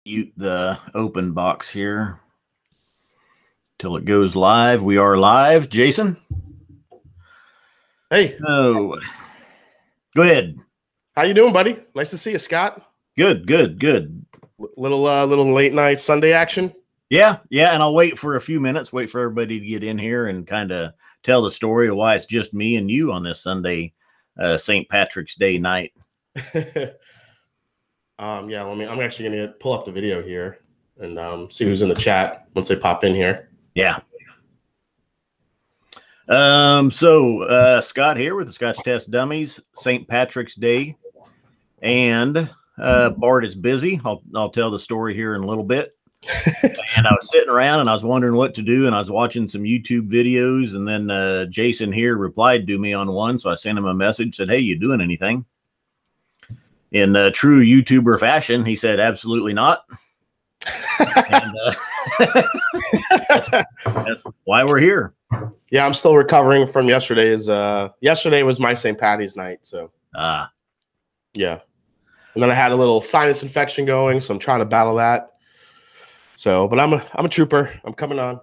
Mute the open box here till it goes live. We are live. Jason? Hey. Oh, go ahead. How you doing, buddy? Nice to see you, Scott. Good. Little late night Sunday action. Yeah, and I'll wait for a few minutes, wait for everybody to get in here and kind of tell the story of why it's just me and you on this Sunday, St. Patrick's Day night. Yeah, I'm actually gonna pull up the video here and see who's in the chat once they pop in here. Yeah. Scott here with the Scotch Test Dummies, St. Patrick's Day, and Bart is busy. I'll tell the story here in a little bit. And I was sitting around and I was wondering what to do, and I was watching some YouTube videos, and then Jason here replied to me on one, so I sent him a message, said, "Hey, you doing anything?" In true YouTuber fashion, he said, "Absolutely not." And, that's why we're here. Yeah, I'm still recovering from yesterday's. Yesterday was my St. Patty's night, so yeah. And then I had a little sinus infection going, so I'm trying to battle that. So, but I'm a trooper. I'm coming on.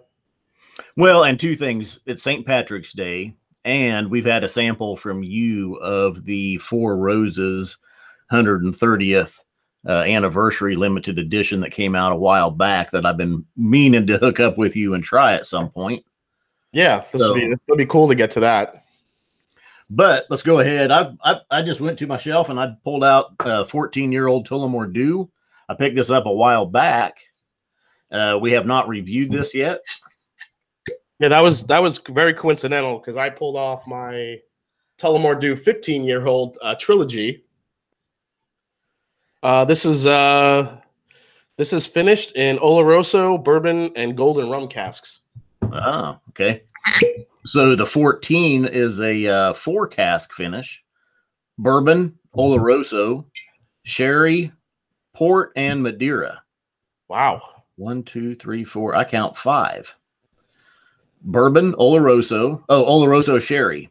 Well, and two things. It's St. Patrick's Day, and we've had a sample from you of the Four Roses 130th anniversary limited edition that came out a while back that I've been meaning to hook up with you and try at some point. Yeah, this will be cool to get to that. But let's go ahead. I just went to my shelf and I pulled out a 14-year-old Tullamore D.E.W. I picked this up a while back. We have not reviewed this yet. Yeah, that was very coincidental because I pulled off my Tullamore D.E.W 15-year-old trilogy. This is finished in Oloroso, bourbon, and golden rum casks. Oh, okay. So the 14 is a 4-cask finish: bourbon, Oloroso, sherry, port, and Madeira. Wow. 1, 2, 3, 4. I count 5. Bourbon, Oloroso. Oh, Oloroso sherry.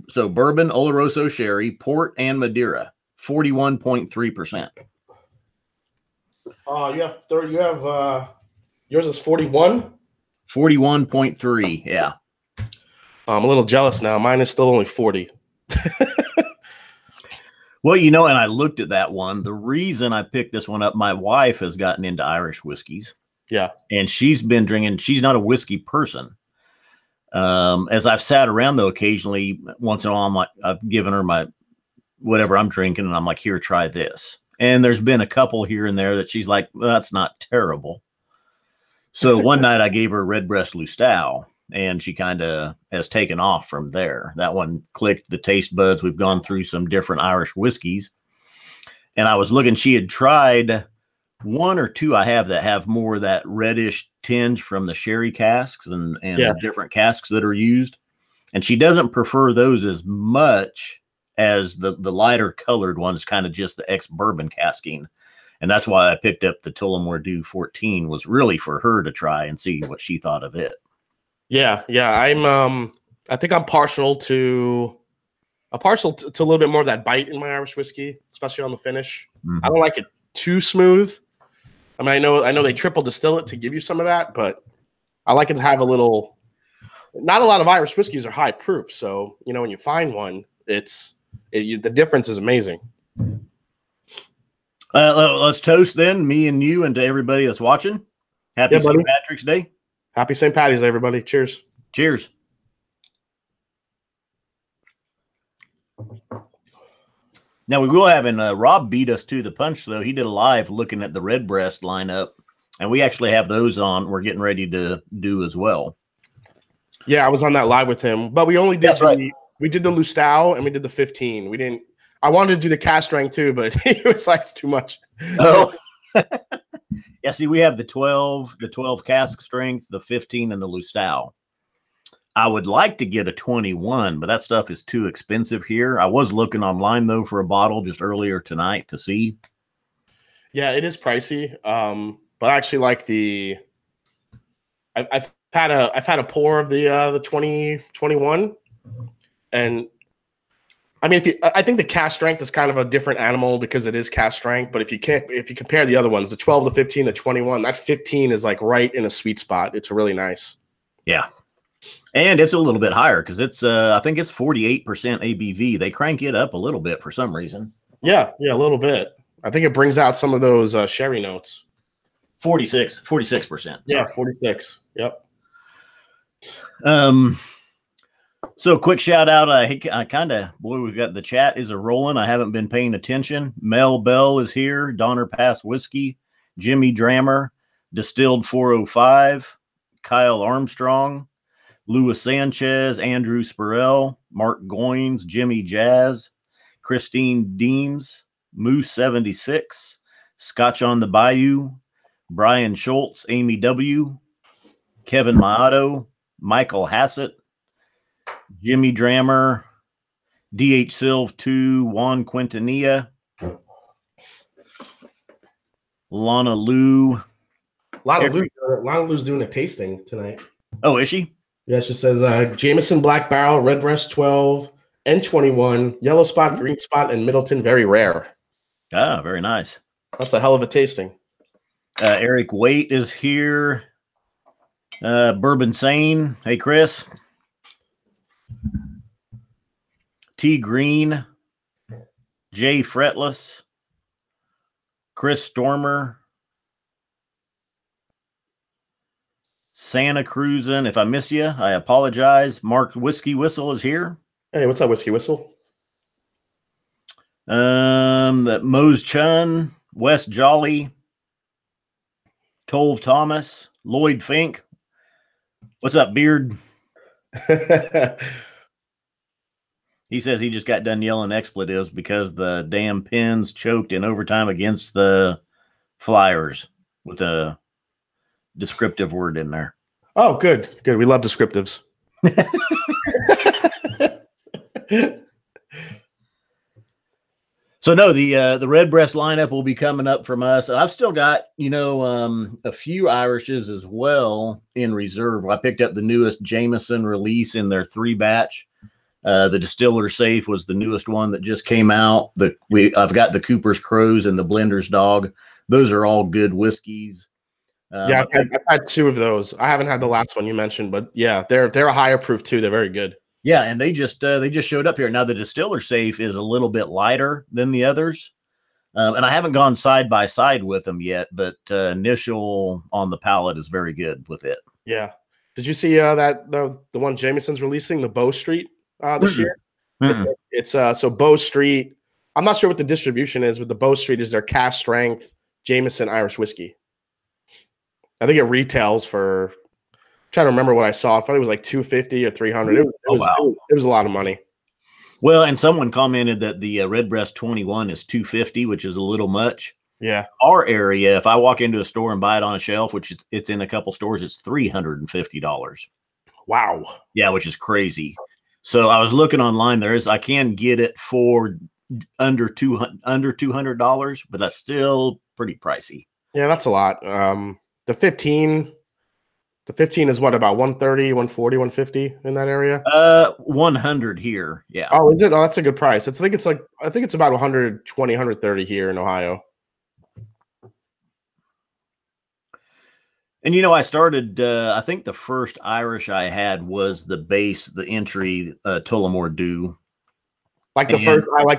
So bourbon, Oloroso sherry, port, and Madeira. 41.3%. You have yours is 41. 41.3. Yeah. I'm a little jealous now. Mine is still only 40. Well, and I looked at that one. The reason I picked this one up, my wife has gotten into Irish whiskeys. Yeah. And she's been drinking. She's not a whiskey person. As I've sat around, though, occasionally, once in a while, I've given her my whatever I'm drinking, and I'm like, "Here, try this." And there's been a couple here and there that she's like, "Well, that's not terrible." So one night I gave her Redbreast Lustau, and she kind of has taken off from there. That one clicked the taste buds. We've gone through some different Irish whiskeys, and I was looking. She had tried one or two I have that have more of that reddish tinge from the sherry casks and the different casks that are used. And she doesn't prefer those as much as the lighter colored ones, kind of just the ex-bourbon casking. And that's why I picked up the Tullamore D.E.W 14, was really for her to try and see what she thought of it. Yeah. I think I'm partial to a little bit more of that bite in my Irish whiskey, especially on the finish. Mm-hmm. I don't like it too smooth. I mean, I know they triple distill it to give you some of that, but I like it to have a little. Not a lot of Irish whiskeys are high proof, so when you find one, the difference is amazing. Let's toast then, me and you, and to everybody that's watching. Happy St. Patrick's Day. Happy St. Patty's, everybody. Cheers. Cheers. Now, we will have, and Rob beat us to the punch, though. He did a live looking at the Redbreast lineup, and we actually have those on. We're getting ready to do as well. Yeah, I was on that live with him, but we only did we did the Lustau and we did the 15. We didn't. I wanted to do the cast strength too, but it was like it's too much. Oh, yeah. See, we have the 12 cask strength, the 15, and the Lustau. I would like to get a 21, but that stuff is too expensive here. I was looking online though for a bottle just earlier tonight to see. Yeah, it is pricey. But I actually like the. I've had a pour of the 2021, and I mean, I think the cast strength is kind of a different animal because it is cast strength. But if you compare the other ones, the 12, the 15, the 21, that 15 is like right in a sweet spot. It's really nice. Yeah. And it's a little bit higher because it's I think it's 48% ABV. They crank it up a little bit for some reason. Yeah, a little bit. I think it brings out some of those sherry notes. 46%. Yeah, 46. Yep. So quick shout out. I kind of, boy, we've got the chat is a rolling. I haven't been paying attention. Mel Bell is here. Donner Pass Whiskey. Jimmy Drammer. Distilled 405. Kyle Armstrong. Louis Sanchez. Andrew Spurrell. Mark Goins. Jimmy Jazz. Christine Deems. Moose 76. Scotch on the Bayou. Brian Schultz. Amy W. Kevin Maato. Michael Hassett. Jimmy Drammer, D.H. Silv 2, Juan Quintanilla, Lana Lou. Lana Lou's doing a tasting tonight. Oh, is she? Yeah, she says Jameson Black Barrel, Redbreast 12, N21, Yellow Spot, Green Spot, and Middleton Very Rare. Ah, very nice. That's a hell of a tasting. Eric Waite is here. Bourbon Sane. Hey, Chris. T Green, Jay Fretless, Chris Stormer, Santa Cruzin. If I miss you, I apologize. Mark Whiskey Whistle is here. Hey, what's up, Whiskey Whistle? That Mose Chun, Wes Jolly, Tove Thomas, Lloyd Fink. What's up, Beard? He says he just got done yelling expletives because the damn Pens choked in overtime against the Flyers with a descriptive word in there. Oh, good. We love descriptives. So no, the Redbreast lineup will be coming up from us. I've still got, a few Irishes as well in reserve. I picked up the newest Jameson release in their 3-batch. The Distiller Safe was the newest one that just came out. I've got the Cooper's Crows and the Blender's Dog. Those are all good whiskeys. I've had 2 of those. I haven't had the last one you mentioned, but yeah, they're a higher proof too. They're very good. Yeah, and they just showed up here. Now the Distiller Safe is a little bit lighter than the others, and I haven't gone side by side with them yet. But initial on the palate is very good with it. Yeah. Did you see that the one Jameson's releasing, the Bow Street? This year. It's so Bow Street. I'm not sure what the distribution is, but the Bow Street is their cast strength Jameson Irish whiskey. I think it retails for, I'm trying to remember what I saw. I thought it was like $250 or $300. It was a lot of money. Well, and someone commented that the Redbreast 21 is $250, which is a little much. Yeah. Our area, if I walk into a store and buy it on a shelf, which it's in a couple stores, it's $350. Wow. Yeah, which is crazy. So I was looking online. I can get it for under $200, but that's still pretty pricey. Yeah, that's a lot. The 15 is what, about 130, 140, 150 in that area? 100 here. Yeah. Oh, is it? Oh, that's a good price. I think it's about 120, 130 here in Ohio. And I started. I think the first Irish I had was the entry Tullamore D.E.W. Like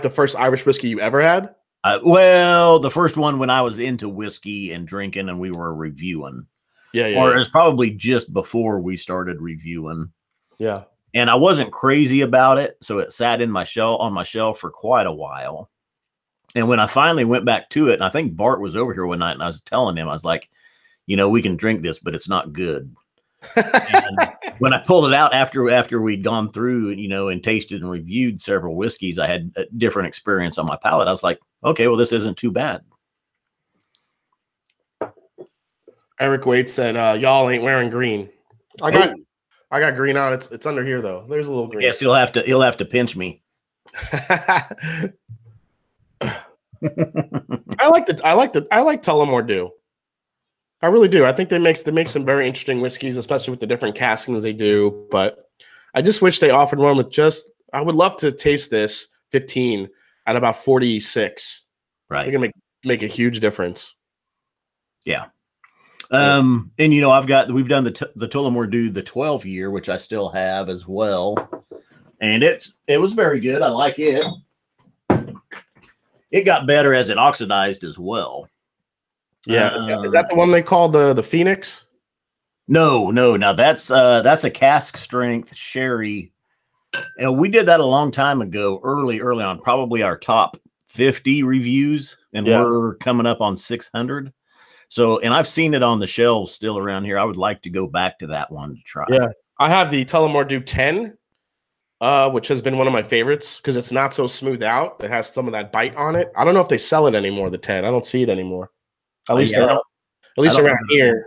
the first Irish whiskey you ever had. Well, the first one when I was into whiskey and drinking, and we were reviewing. Yeah. Or it was probably just before we started reviewing. Yeah. And I wasn't crazy about it, so it sat on my shelf for quite a while. And when I finally went back to it, and I think Bart was over here one night, and I was telling him, I was like, we can drink this, but it's not good. And when I pulled it out after we'd gone through, and tasted and reviewed several whiskeys, I had a different experience on my palate. I was like, okay, well, this isn't too bad. Eric Wade said, y'all ain't wearing green. I got green on. It's under here though. There's a little green. Yes, you'll have to pinch me. I like Tullamore D.E.W. I really do. I think they make some very interesting whiskeys, especially with the different castings they do. But I just wish they offered one with I would love to taste this 15 at about 46. Right. They're gonna make a huge difference. Yeah. And we've done the Tullamore D.E.W, the 12 year, which I still have as well. And it was very good. I like it. It got better as it oxidized as well. Yeah. Is that the one they call the Phoenix? No. Now that's a cask strength sherry. And we did that a long time ago, early on, probably our top 50 reviews, and we're coming up on 600. So, and I've seen it on the shelves still around here. I would like to go back to that one to try. Yeah, I have the Tullamore D.E.W 10, which has been one of my favorites because it's not so smooth out. It has some of that bite on it. I don't know if they sell it anymore. The 10, I don't see it anymore. At least around here.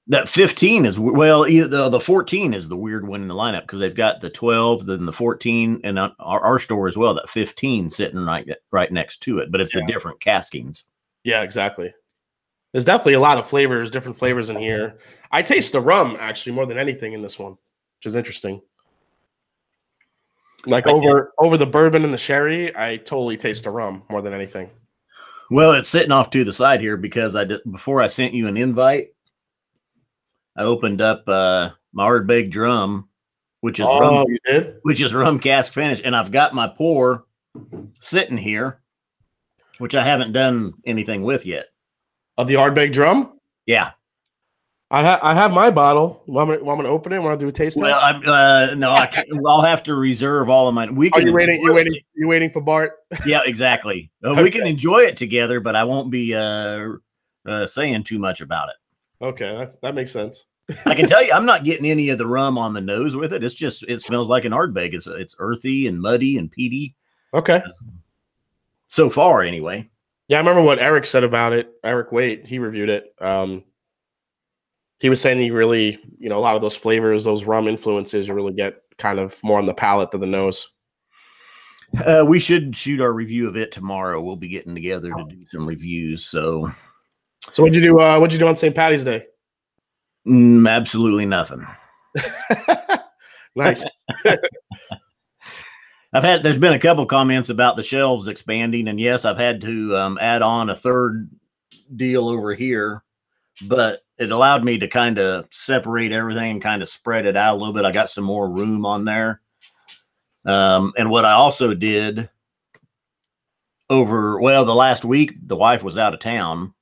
That 15 is the 14 is the weird one in the lineup because they've got the 12, then the 14, and our store as well. That 15 sitting right next to it, but it's the different caskings. Yeah, exactly. There's definitely a lot of flavors, different flavors in here. I taste the rum actually more than anything in this one, which is interesting. Like over the bourbon and the sherry, I totally taste the rum more than anything. Well, it's sitting off to the side here because before I sent you an invite, I opened up my Ardbeg drum, which is rum cask finish, and I've got my pour sitting here, which I haven't done anything with yet. Of the Ardbeg drum? Yeah. I have my bottle. Want me to open it? Want to do a taste test? Well, no, I can't. I'll have to reserve all of mine. Are you waiting? You waiting for Bart? Yeah, exactly. Okay. We can enjoy it together, but I won't be saying too much about it. Okay, that makes sense. I can tell you, I'm not getting any of the rum on the nose with it. It's just it smells like an Ardbeg. It's earthy and muddy and peaty. Okay. So far, anyway. Yeah, I remember what Eric said about it. Eric Waite, he reviewed it. He was saying he really, a lot of those flavors, those rum influences, you really get kind of more on the palate than the nose. We should shoot our review of it tomorrow. We'll be getting together to do some reviews. So what'd you do? What'd you do on St. Patty's Day? Absolutely nothing. Nice. There's been a couple comments about the shelves expanding, and yes, I've had to add on a third deal over here, but it allowed me to kind of separate everything and kind of spread it out a little bit. I got some more room on there. And what I also did the last week, the wife was out of town.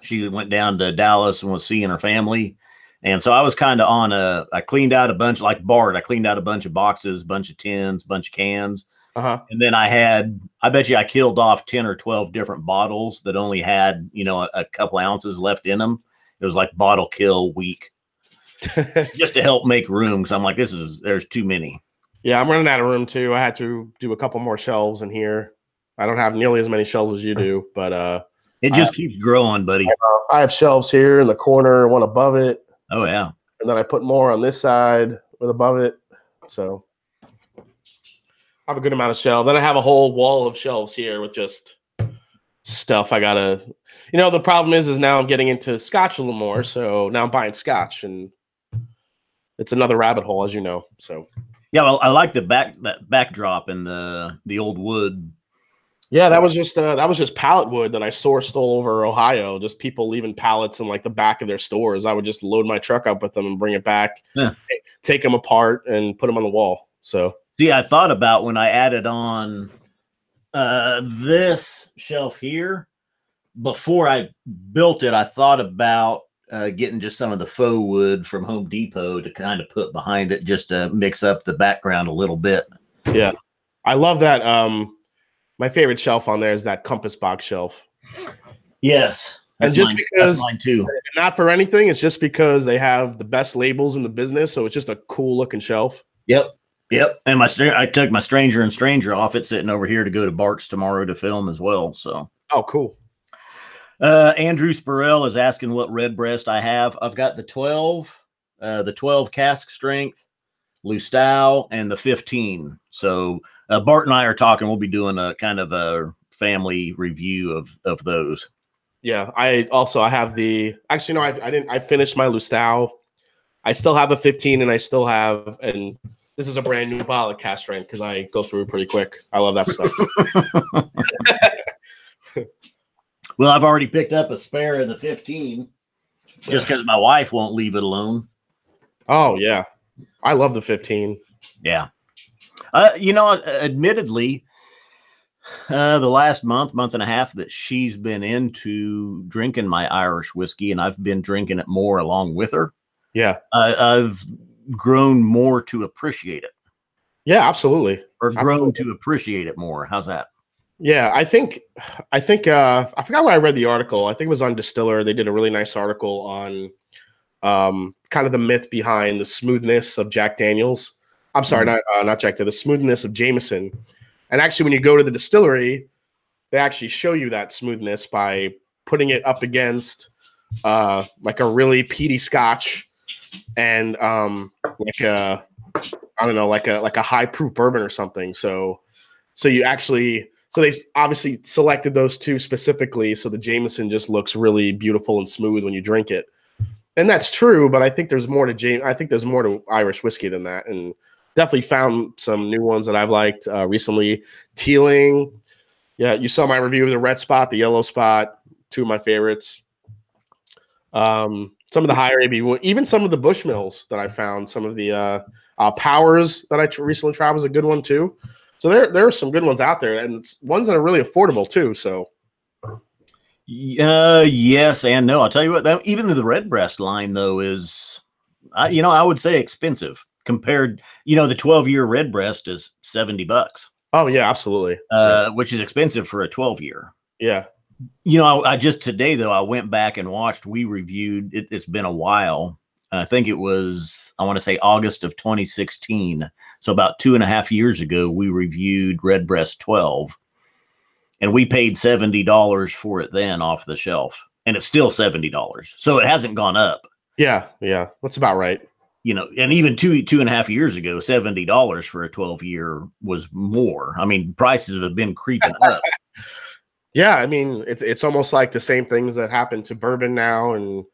She went down to Dallas and was seeing her family. And so I was kind of I cleaned out a bunch, like Bart. I cleaned out a bunch of boxes, bunch of tins, bunch of cans. And then I bet you I killed off 10 or 12 different bottles that only had, a couple ounces left in them. It was like bottle kill week just to help make room. Cause I'm like, there's too many. Yeah. I'm running out of room too. I had to do a couple more shelves in here. I don't have nearly as many shelves as you do, but it just keeps growing, buddy. I have shelves here in the corner, one above it. Oh yeah. And then I put more on this side with above it. So I have a good amount of shelves. Then I have a whole wall of shelves here with just stuff I gotta, the problem is now I'm getting into Scotch a little more. So now I'm buying Scotch and it's another rabbit hole, as you know. So yeah, well, I like that backdrop and the old wood. Yeah, that was just pallet wood that I sourced all over Ohio. Just people leaving pallets in like the back of their stores. I would just load my truck up with them and bring it back, take them apart, and put them on the wall. So see, I thought about when I added on this shelf here before I built it. I thought about getting just some of the faux wood from Home Depot to kind of put behind it, just to mix up the background a little bit. Yeah, I love that. My favorite shelf on there is that compass box shelf. Yes. And just because, that's mine too. Not for anything, it's just because they have the best labels in the business. So it's just a cool looking shelf. Yep. And I took my Stranger and Stranger off. It's sitting over here to go to Bart's tomorrow to film as well. So. Oh, cool. Andrew Spurrell is asking what Redbreast I have. I've got the 12 cask strength, Lustau, and the 15. So Bart and I are talking. We'll be doing a kind of a family review of those. Yeah, I have the. Actually, no, I didn't. I finished my Lustau. I still have a 15, and I still have, and This is a brand new bottle of cast strength because I go through it pretty quick. I love that stuff. Well, I've already picked up a spare of the 15 just because my wife won't leave it alone. Oh, yeah. I love the 15. Yeah. Admittedly, the last month and a half that she's been into drinking my Irish whiskey, and I've been drinking it more along with her. Yeah. I've grown more to appreciate it. Yeah, absolutely. Or grown to appreciate it more. How's that? Yeah, I think I forgot where I read the article. I think it was on Distiller. They did a really nice article on kind of the myth behind the smoothness of Jack Daniels. I'm sorry, not Jack, the smoothness of Jameson. And actually, when you go to the distillery, they actually show you that smoothness by putting it up against like a really peaty Scotch and like a high proof bourbon or something. So they obviously selected those two specifically, so the Jameson just looks really beautiful and smooth when you drink it. And that's true, but I think there's more to Irish whiskey than that, and definitely found some new ones that I've liked recently. Teeling, yeah, you saw my review of the red spot, the yellow spot, two of my favorites. Some of the higher ABV, even some of the Bushmills that I found, some of the Powers that I recently tried was a good one too. So there are some good ones out there, and it's ones that are really affordable too. So, yes and no. I'll tell you what. Even the Redbreast line though is, I would say expensive compared. The 12-year Redbreast is $70. Oh yeah, absolutely. Which is expensive for a 12-year. Yeah. I just today though I went back and watched. We reviewed it. It's been a while. I think it was, I want to say August of 2016. So about 2.5 years ago, we reviewed Redbreast 12 and we paid $70 for it then off the shelf, and it's still $70. So it hasn't gone up. Yeah. Yeah. That's about right. And even 2.5 years ago, $70 for a 12-year was more. I mean, prices have been creeping up. Yeah. I mean, it's almost like the same things that happened to bourbon now. And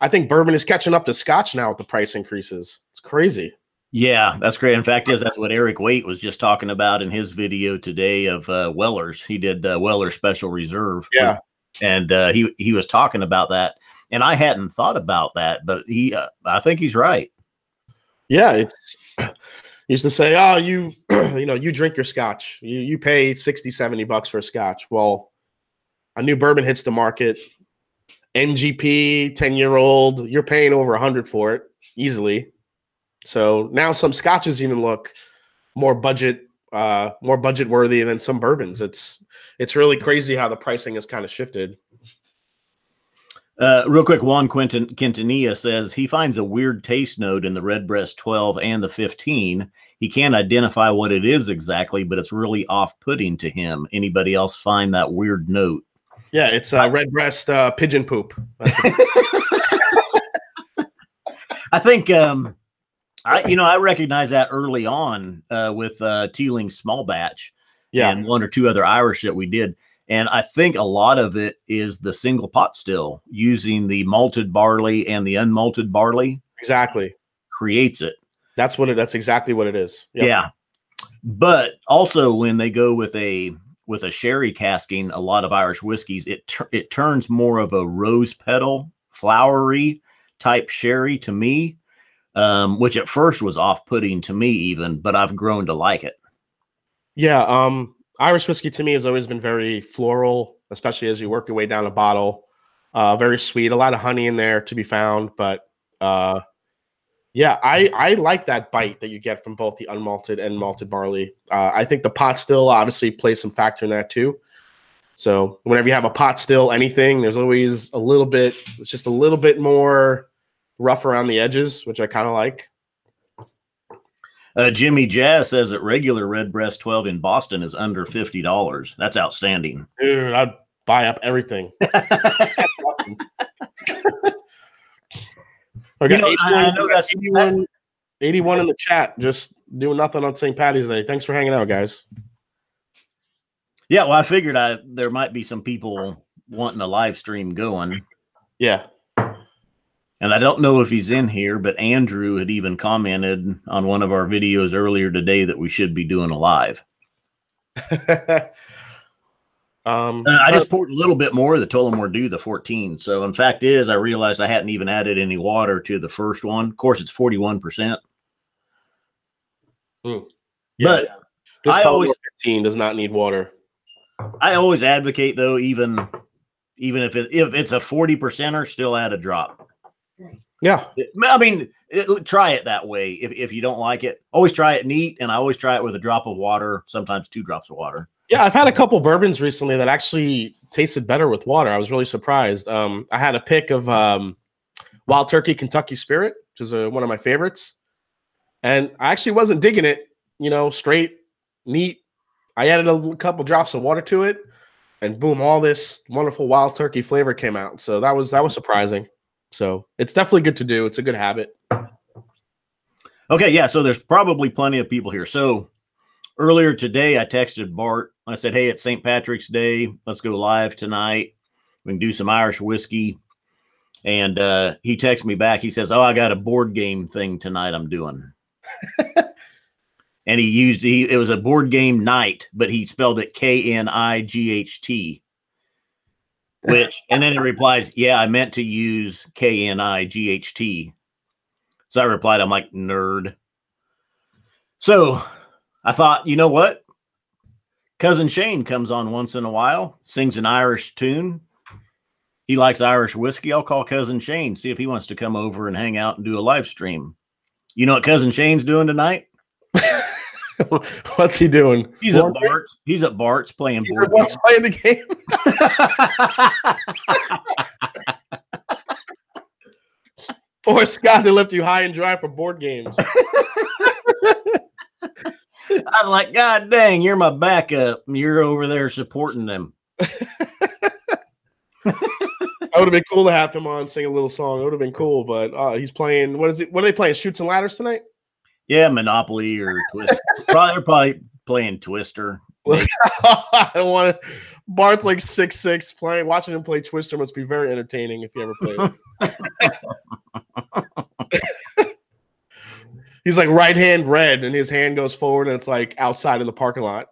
I think bourbon is catching up to Scotch now with the price increases. It's crazy. Yeah, that's great. In fact, that's what Eric Waite was just talking about in his video today of Weller's. He did Weller's Special Reserve. Yeah. And he was talking about that. And I hadn't thought about that, but I think he's right. Yeah, it's used to say, oh, you drink your Scotch. You pay $60-$70 for a Scotch. Well, a new bourbon hits the market. NGP, 10-year-old, you're paying over $100 for it easily. So now some Scotches even look more budget worthy than some bourbons. It's really crazy how the pricing has kind of shifted. Real quick, Juan Quintanilla says he finds a weird taste note in the Redbreast 12 and the 15. He can't identify what it is exactly, but it's really off-putting to him. Anybody else find that weird note? Yeah, it's Redbreast pigeon poop. I think I recognize that early on with Teeling Small Batch, and one or two other Irish that we did. And I think a lot of it is the single pot still, using the malted barley and the unmalted barley. Exactly. Creates it. That's exactly what it is. Yep. Yeah. But also when they go with a sherry casking, a lot of Irish whiskeys, it turns more of a rose petal, flowery type sherry to me, which at first was off-putting to me even, but I've grown to like it. Yeah. Irish whiskey to me has always been very floral, especially as you work your way down a bottle. Very sweet, a lot of honey in there to be found. But yeah, I like that bite that you get from both the unmalted and malted barley. I think the pot still obviously plays some factor in that too. So whenever you have a pot still, anything, there's always it's just a little bit more rough around the edges, which I kind of like. Jimmy Jazz says that regular Redbreast 12 in Boston is under $50. That's outstanding. Dude, I'd buy up everything. I know that's 81 in the chat, just doing nothing on St. Paddy's Day. Thanks for hanging out, guys. Yeah, well, I figured there might be some people wanting a live stream going. Yeah. And I don't know if he's in here, but Andrew had even commented on one of our videos earlier today that we should be doing a live. I just poured a little bit more of the Tullamore D.E.W, the 14. So, in fact, I realized I hadn't even added any water to the first one. Of course, it's 41%. Yeah, but this Tullamore 15 does not need water. I always advocate, though, even if it's a 40%er, still add a drop. Yeah, I mean, try it that way. If you don't like it, always try it neat, and I always try it with a drop of water, sometimes 2 drops of water. Yeah, I've had a couple bourbons recently that actually tasted better with water. I was really surprised. I had a pick of Wild Turkey Kentucky Spirit, which is one of my favorites, and I actually wasn't digging it. You know, straight, neat. I added a couple drops of water to it, and boom, all this wonderful Wild Turkey flavor came out. So that was surprising. So it's definitely good to do. It's a good habit. Okay, yeah. So there's probably plenty of people here. So earlier today, I texted Bart. I said, "Hey, it's St. Patrick's Day. Let's go live tonight. We can do some Irish whiskey." And he texted me back. He says, "Oh, I got a board game thing tonight I'm doing." And it was a board game night, but he spelled it Knight. And then it replies, "Yeah, I meant to use Knight." So I replied, I'm like, nerd. So I thought, you know what? Cousin Shane comes on once in a while, sings an Irish tune. He likes Irish whiskey. I'll call Cousin Shane, see if he wants to come over and hang out and do a live stream. You know what Cousin Shane's doing tonight? What's he doing? He's at Bart's. He's at Bart's playing board games. Playing the game. Poor Scott, they left you high and dry for board games. I was like, God dang, you're my backup. You're over there supporting them. That would have been cool to have him on, sing a little song. It would have been cool, but he's playing. What is it? What are they playing? Shoots and Ladders tonight? Yeah, Monopoly or Twister. They're probably playing Twister. I don't want to. Bart's like 6'6", watching him play Twister must be very entertaining if you ever played it. He's like right hand red, and his hand goes forward, and it's like outside in the parking lot.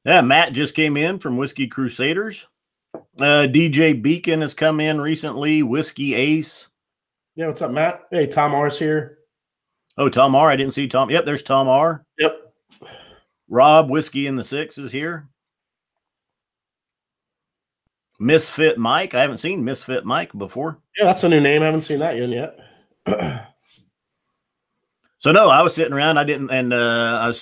Yeah, Matt just came in from Whiskey Crusaders. DJ Beacon has come in recently. Whiskey Ace. Yeah, what's up, Matt? Hey, Tom R's here. Oh, Tom R. I didn't see Tom. Yep, there's Tom R. Yep. Rob, Whiskey in the Six is here. Misfit Mike. I haven't seen Misfit Mike before. Yeah, that's a new name. I haven't seen that yet. So no, I was sitting around. I didn't, and I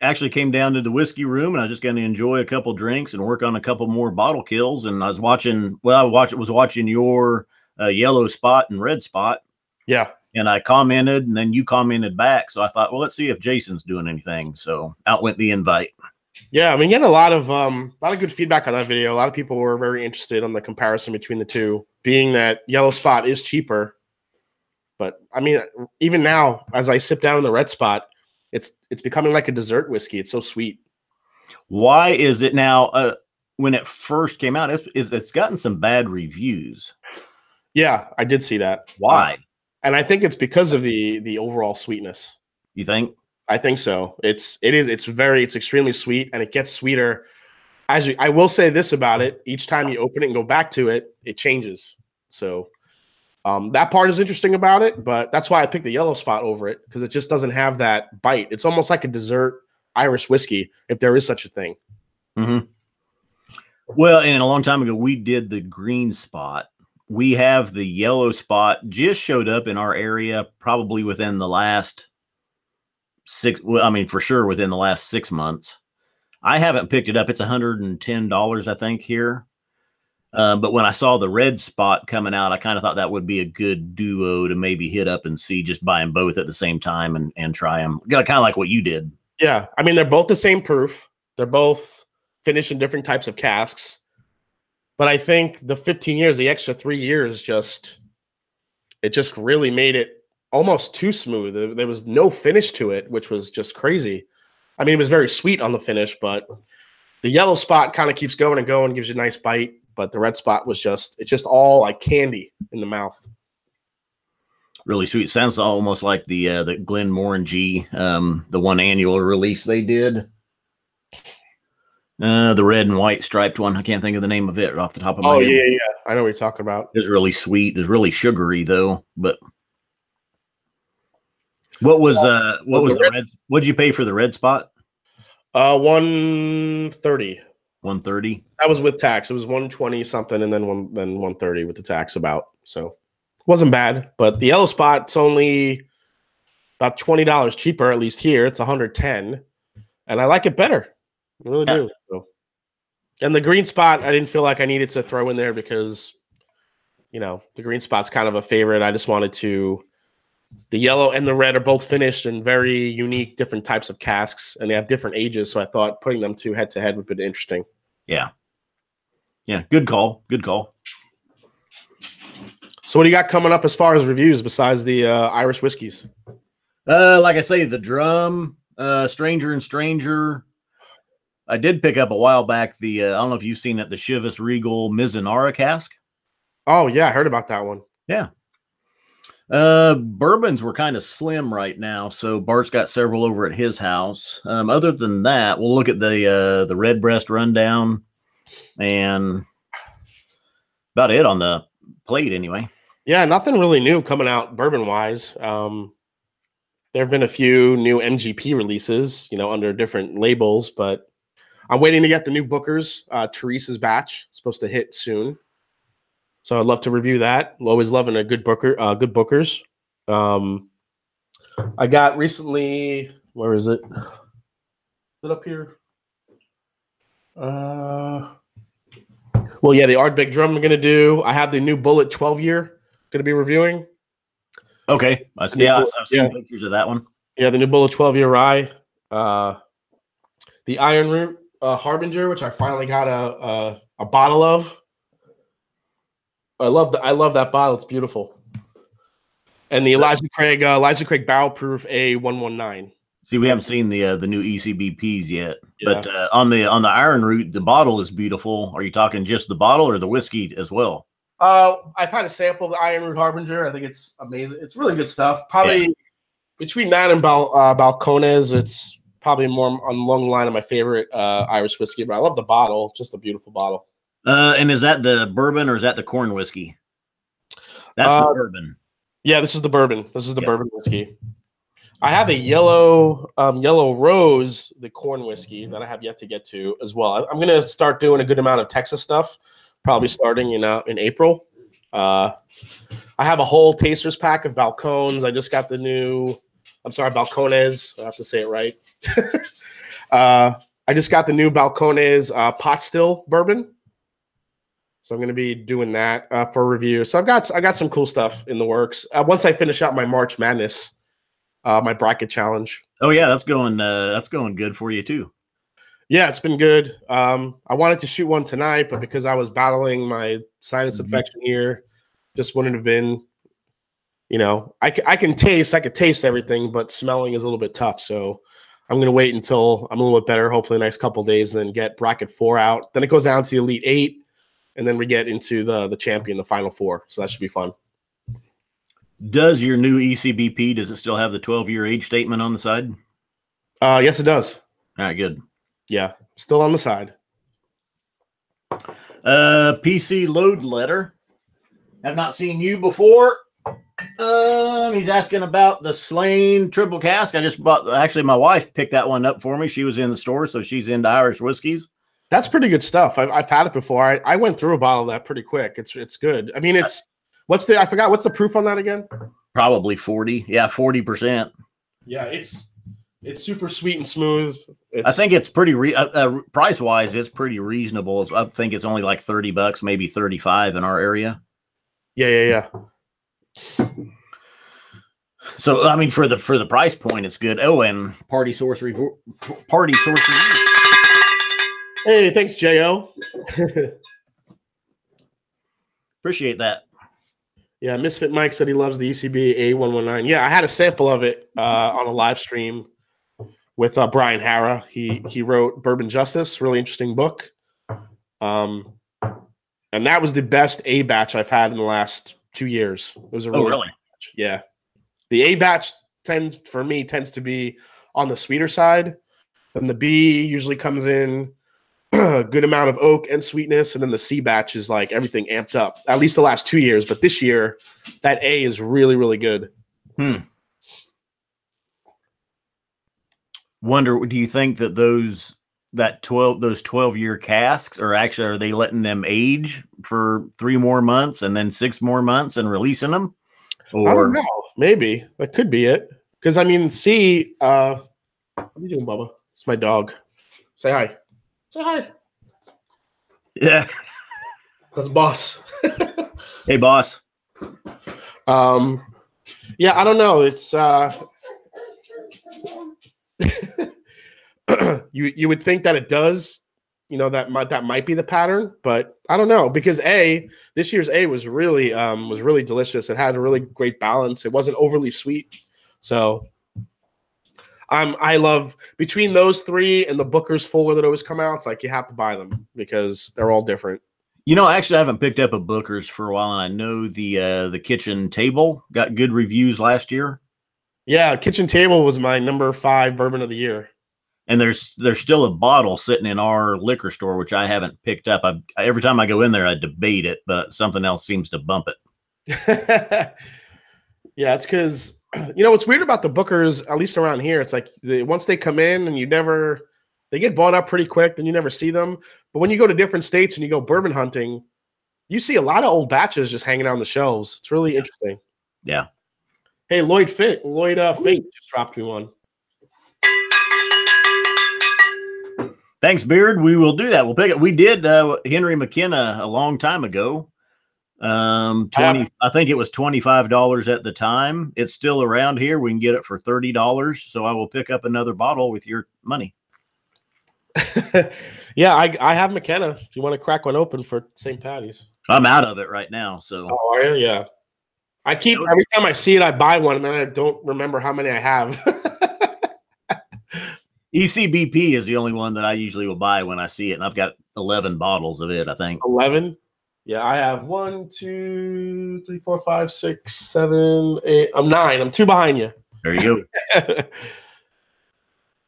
actually came down to the whiskey room, and I was just going to enjoy a couple drinks and work on a couple more bottle kills. And I was watching. Well, I was watching your Yellow Spot and Red Spot. Yeah. And I commented, and then you commented back. So I thought, well, let's see if Jason's doing anything. So out went the invite. Yeah, I mean, getting a lot of good feedback on that video. A lot of people were very interested on the comparison between the two, being that Yellow Spot is cheaper. But I mean, even now, as I sip down in the Red Spot, it's becoming like a dessert whiskey. It's so sweet. Why is it now? When it first came out, it's gotten some bad reviews. Yeah, I did see that. Why? And I think it's because of the overall sweetness. You think? I think so. It's extremely sweet, and it gets sweeter. I will say this about it: each time you open it and go back to it, it changes. So that part is interesting about it, but that's why I picked the Yellow Spot over it, because it just doesn't have that bite. It's almost like a dessert Irish whiskey, if there is such a thing. Mm-hmm. Well, and a long time ago, we did the Green Spot. We have the Yellow Spot just showed up in our area probably within the last for sure within the last 6 months. I haven't picked it up. It's $110, I think, here. But when I saw the Red Spot coming out, I kind of thought that would be a good duo to maybe hit up and see, just buy them both at the same time and try them. Kind of like what you did. Yeah. I mean, they're both the same proof. They're both finished in different types of casks. But I think the 15 years, the extra 3 years, it just really made it almost too smooth. There was no finish to it, which was just crazy. I mean, it was very sweet on the finish, but the Yellow Spot kind of keeps going and going, gives you a nice bite. but the red spot was it's just all like candy in the mouth. Really sweet. Sounds almost like the Glenmorangie, the one annual release they did. The red and white striped one. I can't think of the name of it off the top of my head. Oh yeah. I know what you're talking about. It's really sweet. It's really sugary though. But what was the red? What'd you pay for the red spot? $130. 130. That was with tax. It was 120 something, and then 130 with the tax about. So it wasn't bad. But the yellow spot's only about $20 cheaper, at least here. It's 110, and I like it better. I really do. So. And the green spot, I didn't feel like I needed to throw in there because, the green spot's kind of a favorite. I just wanted to. The yellow and the red are both finished in very unique, different types of casks, and they have different ages. So I thought putting them two head to head would be interesting. Yeah. Yeah. Good call. Good call. So what do you got coming up as far as reviews besides the Irish whiskeys? Like I say, the drum, Stranger and Stranger. I did pick up a while back the, I don't know if you've seen it, the Chivas Regal Mizunara cask. Oh, yeah. I heard about that one. Yeah. Bourbons were kind of slim right now, so Bart's got several over at his house. Other than that, we'll look at the Redbreast rundown and about it on the plate anyway. Yeah, nothing really new coming out bourbon wise. There have been a few new MGP releases, under different labels, but I'm waiting to get the new Booker's. Teresa's batch supposed to hit soon. So I'd love to review that. Always loving a good good Booker's. I got recently, where is it? Is it up here? Well, yeah, the Ardbeg drum I'm going to do. I have the new Bullet 12-year going to be reviewing. Okay. I've seen pictures of that one. Yeah, the new Bullet 12-year rye. The Iron Root Harbinger, which I finally got a bottle of. I love that bottle. It's beautiful. And the Elijah Craig Barrel Proof A119. See, we haven't seen the new ECBPs yet, but on the Iron Root, the bottle is beautiful. Are you talking just the bottle or the whiskey as well? I've had a sample of the Iron Root Harbinger. I think it's amazing. It's really good stuff. Probably between that and Balcones, it's probably more along the line of my favorite Irish whiskey. But I love the bottle. Just a beautiful bottle. And is that the bourbon or is that the corn whiskey? That's the bourbon. Yeah, this is the bourbon. This is the bourbon whiskey. I have a yellow rose, the corn whiskey that I have yet to get to as well. I'm going to start doing a good amount of Texas stuff, probably starting in April. I have a whole taster's pack of Balcones. I just got the new, Balcones. I have to say it right. I just got the new Balcones pot still bourbon. So I'm going to be doing that for review. So I got some cool stuff in the works. Once I finish out my March Madness, my bracket challenge. Oh yeah, that's going good for you too. Yeah, it's been good. I wanted to shoot one tonight, but because I was battling my sinus infection here, just wouldn't have been. I could taste everything, but smelling is a little bit tough. So I'm going to wait until I'm a little bit better, hopefully the next couple of days, and then get bracket 4 out. Then it goes down to the Elite 8. And then we get into the champion, the final 4. So that should be fun. Does your new ECBP, does it still have the 12-year age statement on the side? Yes, it does. All right, good. Yeah, still on the side. PC load letter. Have not seen you before. He's asking about the Slane triple cask. I just bought, actually, my wife picked that one up for me. She was in the store, so she's into Irish whiskeys. That's pretty good stuff. I've had it before. I went through a bottle of that pretty quick. It's good. I mean, I forgot what's the proof on that again? Probably 40. Yeah, 40%. Yeah, it's super sweet and smooth. I think it's pretty price wise. It's pretty reasonable. I think it's only like $30, maybe 35 in our area. Yeah. So I mean, for the price point, it's good. Oh, and party source review. Hey, thanks, Jo. Appreciate that. Yeah, Misfit Mike said he loves the UCB A119. Yeah, I had a sample of it on a live stream with Brian Hara. He wrote Bourbon Justice, really interesting book. And that was the best A batch I've had in the last 2 years. It was a really, really? Yeah. The A batch tends to be on the sweeter side, and the B usually comes in a good amount of oak and sweetness, and then the C batch is like everything amped up. At least the last 2 years, but this year that A is really, really good. Wonder, do you think that those 12-year casks are they letting them age for 3 more months and then 6 more months and releasing them? Or I don't know. Maybe that could be it. Because I mean, C. What are you doing, Bubba? It's my dog. Say hi. Say hi. Yeah. That's boss. Hey, boss. Yeah, I don't know. It's you would think that it does, that might be the pattern, but I don't know, because this year's A was really delicious. It had a really great balance. It wasn't overly sweet, so I love, between those three and the Booker's Fuller that always come out, it's like you have to buy them because they're all different. Actually, I haven't picked up a Booker's for a while, and I know the Kitchen Table got good reviews last year. Yeah, Kitchen Table was my number 5 bourbon of the year. And there's still a bottle sitting in our liquor store, which I haven't picked up. Every time I go in there, I debate it, but something else seems to bump it. Yeah, it's because, what's weird about the Bookers, at least around here, it's like once they come in and they get bought up pretty quick, then you never see them. But when you go to different states and you go bourbon hunting, you see a lot of old batches just hanging out on the shelves. It's really interesting. Yeah. Hey, Lloyd Fate just dropped me one. Thanks, Beard. We will do that. We'll pick it. We did Henry McKenna a long time ago. I think it was $25 at the time. It's still around here. We can get it for $30. So I will pick up another bottle with your money. Yeah, I have McKenna. If you want to crack one open for St. Patty's. I'm out of it right now. So. Oh, are you? Yeah. Every time I see it, I buy one, and then I don't remember how many I have. ECBP is the only one that I usually will buy when I see it, and I've got 11 bottles of it, I think. 11? Yeah, I have 1, 2, 3, 4, 5, 6, 7, 8. I'm 9. I'm 2 behind you. There you go.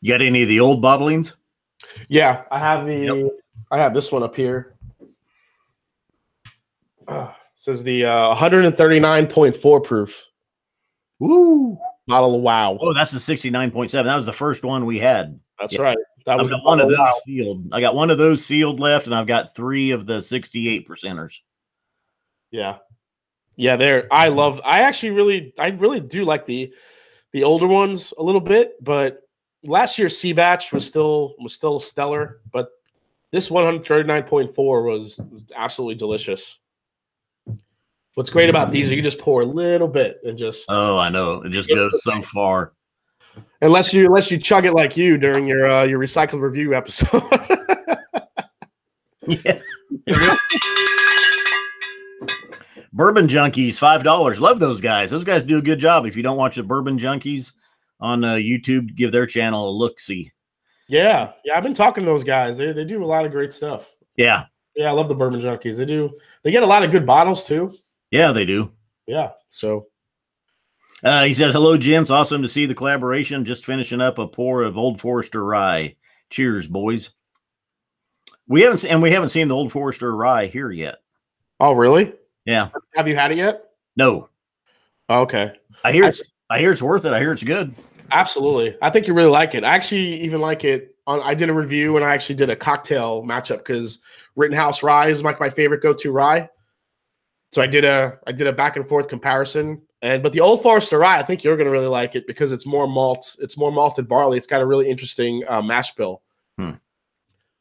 You got any of the old bottlings? Yeah, I have I have this one up here. Says the 139.4 proof. Woo! Bottle of Wow. Oh, that's the 69.7. That was the first one we had. That's right. That was one of those sealed. I got one of those sealed left, and I've got 3 of the 68%ers. Yeah. Yeah, I really do like the older ones a little bit, but last year's C batch was still stellar, but this 139.4 was absolutely delicious. What's great about these is you just pour a little bit and just. Oh, I know. It just goes so far. Unless you chug it like you during your recycled review episode. Yeah. Bourbon Junkies, $5. Love those guys. Those guys do a good job. If you don't watch the Bourbon Junkies on YouTube, give their channel a look-see. Yeah. I've been talking to those guys. They do a lot of great stuff. Yeah. Yeah, I love the Bourbon Junkies. They get a lot of good bottles too. Yeah, they do. Yeah. So he says, hello, gents. Awesome to see the collaboration. Just finishing up a pour of Old Forester rye. Cheers, boys. We haven't seen the Old Forester rye here yet. Oh, really? Yeah. Have you had it yet? No. Okay. I hear it's worth it. I hear it's good. Absolutely. I think you really like it. I actually even like it. I did a review and I actually did a cocktail matchup because Rittenhouse rye is like my favorite go-to rye. So I did a back and forth comparison, but the Old Forester rye, I think you're going to really like it because it's more malt. It's more malted barley. It's got a really interesting mash bill.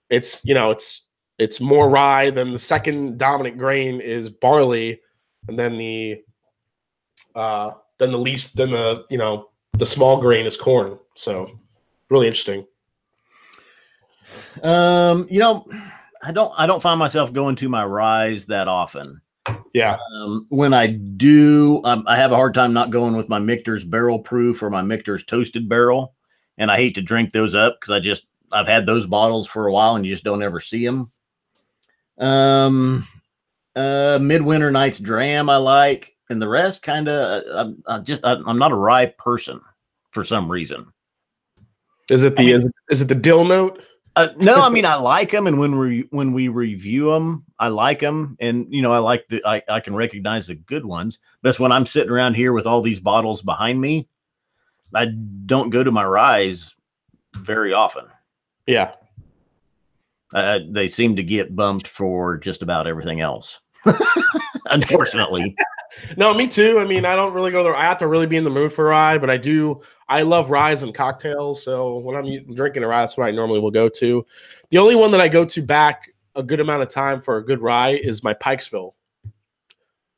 It's more rye than the second dominant grain is barley, and then the small grain is corn. So really interesting. I don't find myself going to my ryes that often. Yeah. When I do, I have a hard time not going with my Michter's Barrel Proof or my Michter's Toasted Barrel. And I hate to drink those up because I've had those bottles for a while and you just don't ever see them. Midwinter Night's Dram I like, and the rest kind of I'm not a rye person for some reason. Is it the dill note? No, I mean I like them, and when we review them, I like them, and I like I can recognize the good ones. But when I'm sitting around here with all these bottles behind me, I don't go to my ryes very often. Yeah, they seem to get bumped for just about everything else. Unfortunately. No, me too. I mean, I don't really go there. I have to really be in the mood for rye, but I do. I love ryes and cocktails. So when I'm drinking a rye, that's what I normally will go to. The only one that I go to back a good amount of time for a good rye is my Pikesville.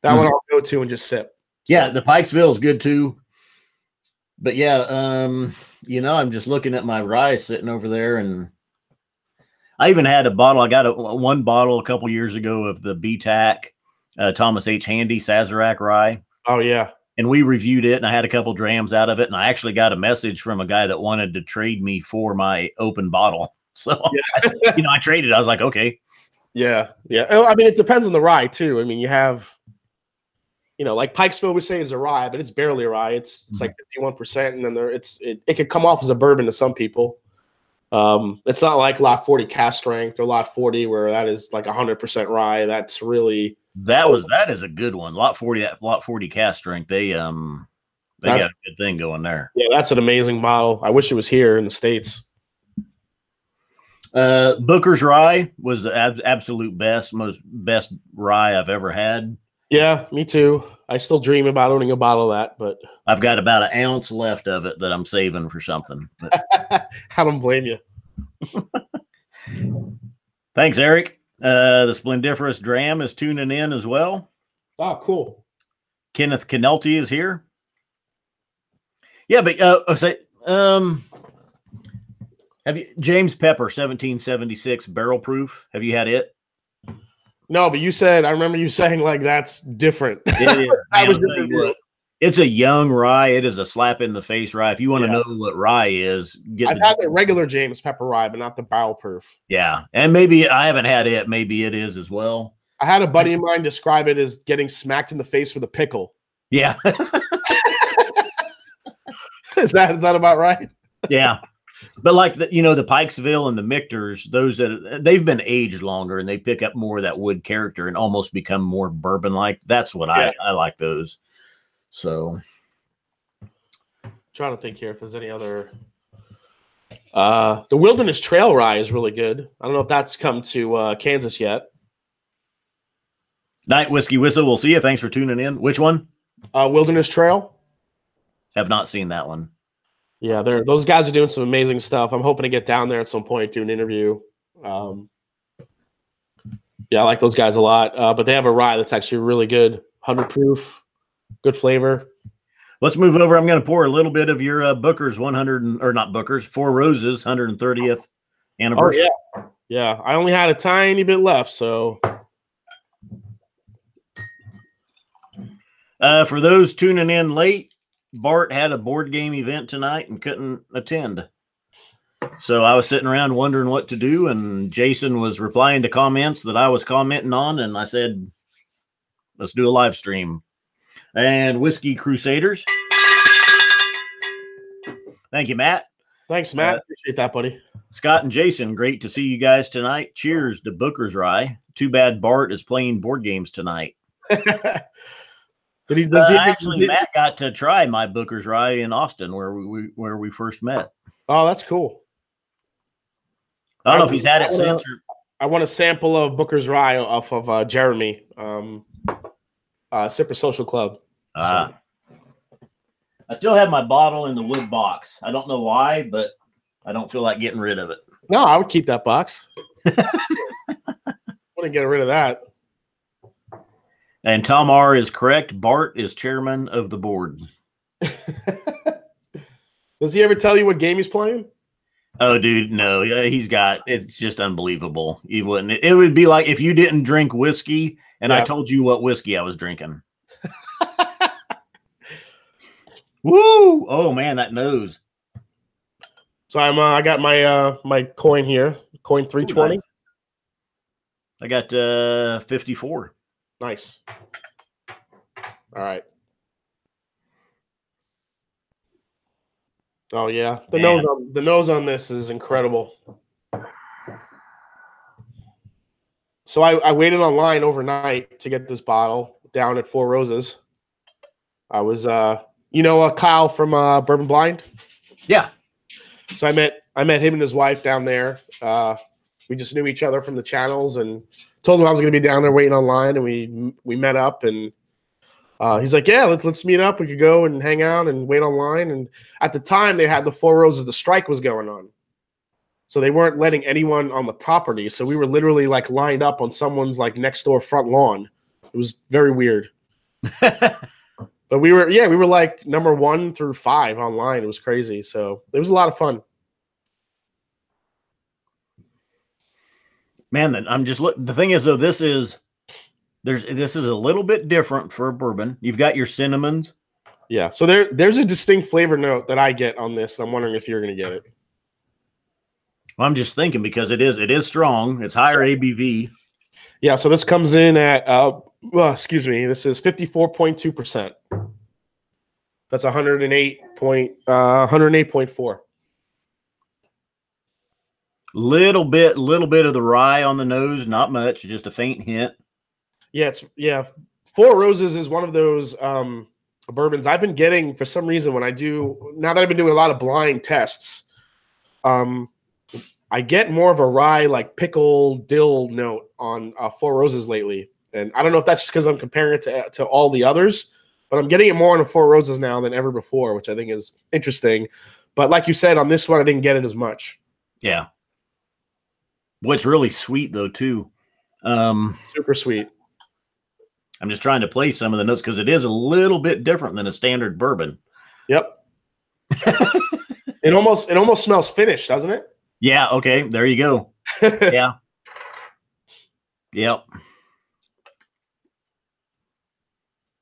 That one I'll go to and just sip. Yeah, the Pikesville is good too. But yeah, I'm just looking at my rye sitting over there, and I even had a bottle. I got one bottle a couple years ago of the BTAC Thomas H. Handy Sazerac rye. Oh, yeah. And we reviewed it, and I had a couple drams out of it, and I actually got a message from a guy that wanted to trade me for my open bottle. So, yeah. I traded. I was like, okay. Yeah, yeah. I mean, it depends on the rye, too. I mean, you have, like Pikesville, we say is a rye, but it's barely a rye. It's like 51%, and then it could come off as a bourbon to some people. It's not like Lot 40 cast strength or Lot 40 where that is like 100% rye. That's really that is a good one. Lot 40 cast strength. They got a good thing going there. Yeah, that's an amazing model. I wish it was here in the States. Booker's rye was the absolute best rye I've ever had. Yeah, me too. I still dream about owning a bottle of that, but I've got about an ounce left of it that I'm saving for something. I don't blame you. Thanks, Eric. The Splendiferous Dram is tuning in as well. Oh, cool. Kenneth Canelti is here. Yeah, but have you James Pepper 1776 barrel proof? Have you had it? No, but I remember you saying like that's different. It is. That was really good. It's a young rye. It is a slap in the face rye. If you want to know what rye is, I've had the regular James Pepper rye, but not the barrel proof. Yeah, and maybe I haven't had it. Maybe it is as well. I had a buddy of mine describe it as getting smacked in the face with a pickle. Yeah. Is that about right? Yeah. But like the Pikesville and the Mictors, those they've been aged longer and they pick up more of that wood character and almost become more bourbon-like. That's what I like those. So, trying to think here if there's any other. The Wilderness Trail rye is really good. I don't know if that's come to Kansas yet. Night Whiskey Whistle. We'll see you. Thanks for tuning in. Which one? Wilderness Trail. Have not seen that one. Yeah, those guys are doing some amazing stuff. I'm hoping to get down there at some point, do an interview. Yeah, I like those guys a lot. But they have a rye that's actually really good, 100 proof, good flavor. Let's move over. I'm going to pour a little bit of your Booker's 4 Roses 130th anniversary. Oh, yeah. I only had a tiny bit left, so. For those tuning in late, Bart had a board game event tonight and couldn't attend. So I was sitting around wondering what to do, and Jason was replying to comments that I was commenting on, and I said, let's do a live stream. And Whiskey Crusaders. Thank you, Matt. Thanks, Matt. Appreciate that, buddy. Scott and Jason, great to see you guys tonight. Cheers to Booker's Rye. Too bad Bart is playing board games tonight. Matt got to try my Booker's Rye in Austin, where we first met. Oh, that's cool. I don't know if he's had it since. I want a sample of Booker's Rye off of Jeremy, Sipper Social Club. I still have my bottle in the wood box. I don't know why, but I don't feel like getting rid of it. No, I would keep that box. Wouldn't get rid of that. And Tom R. is correct. Bart is chairman of the board. Does he ever tell you what game he's playing? Oh, dude, no. It's just unbelievable. He wouldn't. It would be like if you didn't drink whiskey and I told you what whiskey I was drinking. Woo! Oh, man, that nose. So I got my coin here, coin 320. I got 54. Nice. All right. Oh yeah, the nose on this is incredible. So I waited online overnight to get this bottle down at Four Roses. I was Kyle from Bourbon Blind. Yeah. So I met him and his wife down there. We just knew each other from the channels, and told him I was going to be down there waiting online, and we met up, and he's like, yeah, let's meet up. We could go and hang out and wait online. And at the time, they had the Four Roses. The strike was going on, so they weren't letting anyone on the property. So we were literally like lined up on someone's like next door front lawn. It was very weird. But we were like number 1 through 5 online. It was crazy. So it was a lot of fun. Man, I'm just the thing is though, this is a little bit different for a bourbon. You've got your cinnamons. Yeah. So there's a distinct flavor note that I get on this. I'm wondering if you're going to get it. Well, I'm just thinking because it is strong. It's higher ABV. Yeah. So this comes in at this is 54.2%. That's 108.4. Little bit of the rye on the nose, not much, just a faint hint. Yeah, Four Roses is one of those bourbons I've been getting for some reason now that I've been doing a lot of blind tests. I get more of a rye, like pickle dill note on Four Roses lately. And I don't know if that's just because I'm comparing it to all the others, but I'm getting it more on the Four Roses now than ever before, which I think is interesting. But like you said, on this one, I didn't get it as much. Yeah. What's really sweet, though, too. Super sweet. I'm just trying to place some of the notes because it is a little bit different than a standard bourbon. Yep. It almost smells finished, doesn't it? Yeah. Okay. There you go. Yeah. Yep.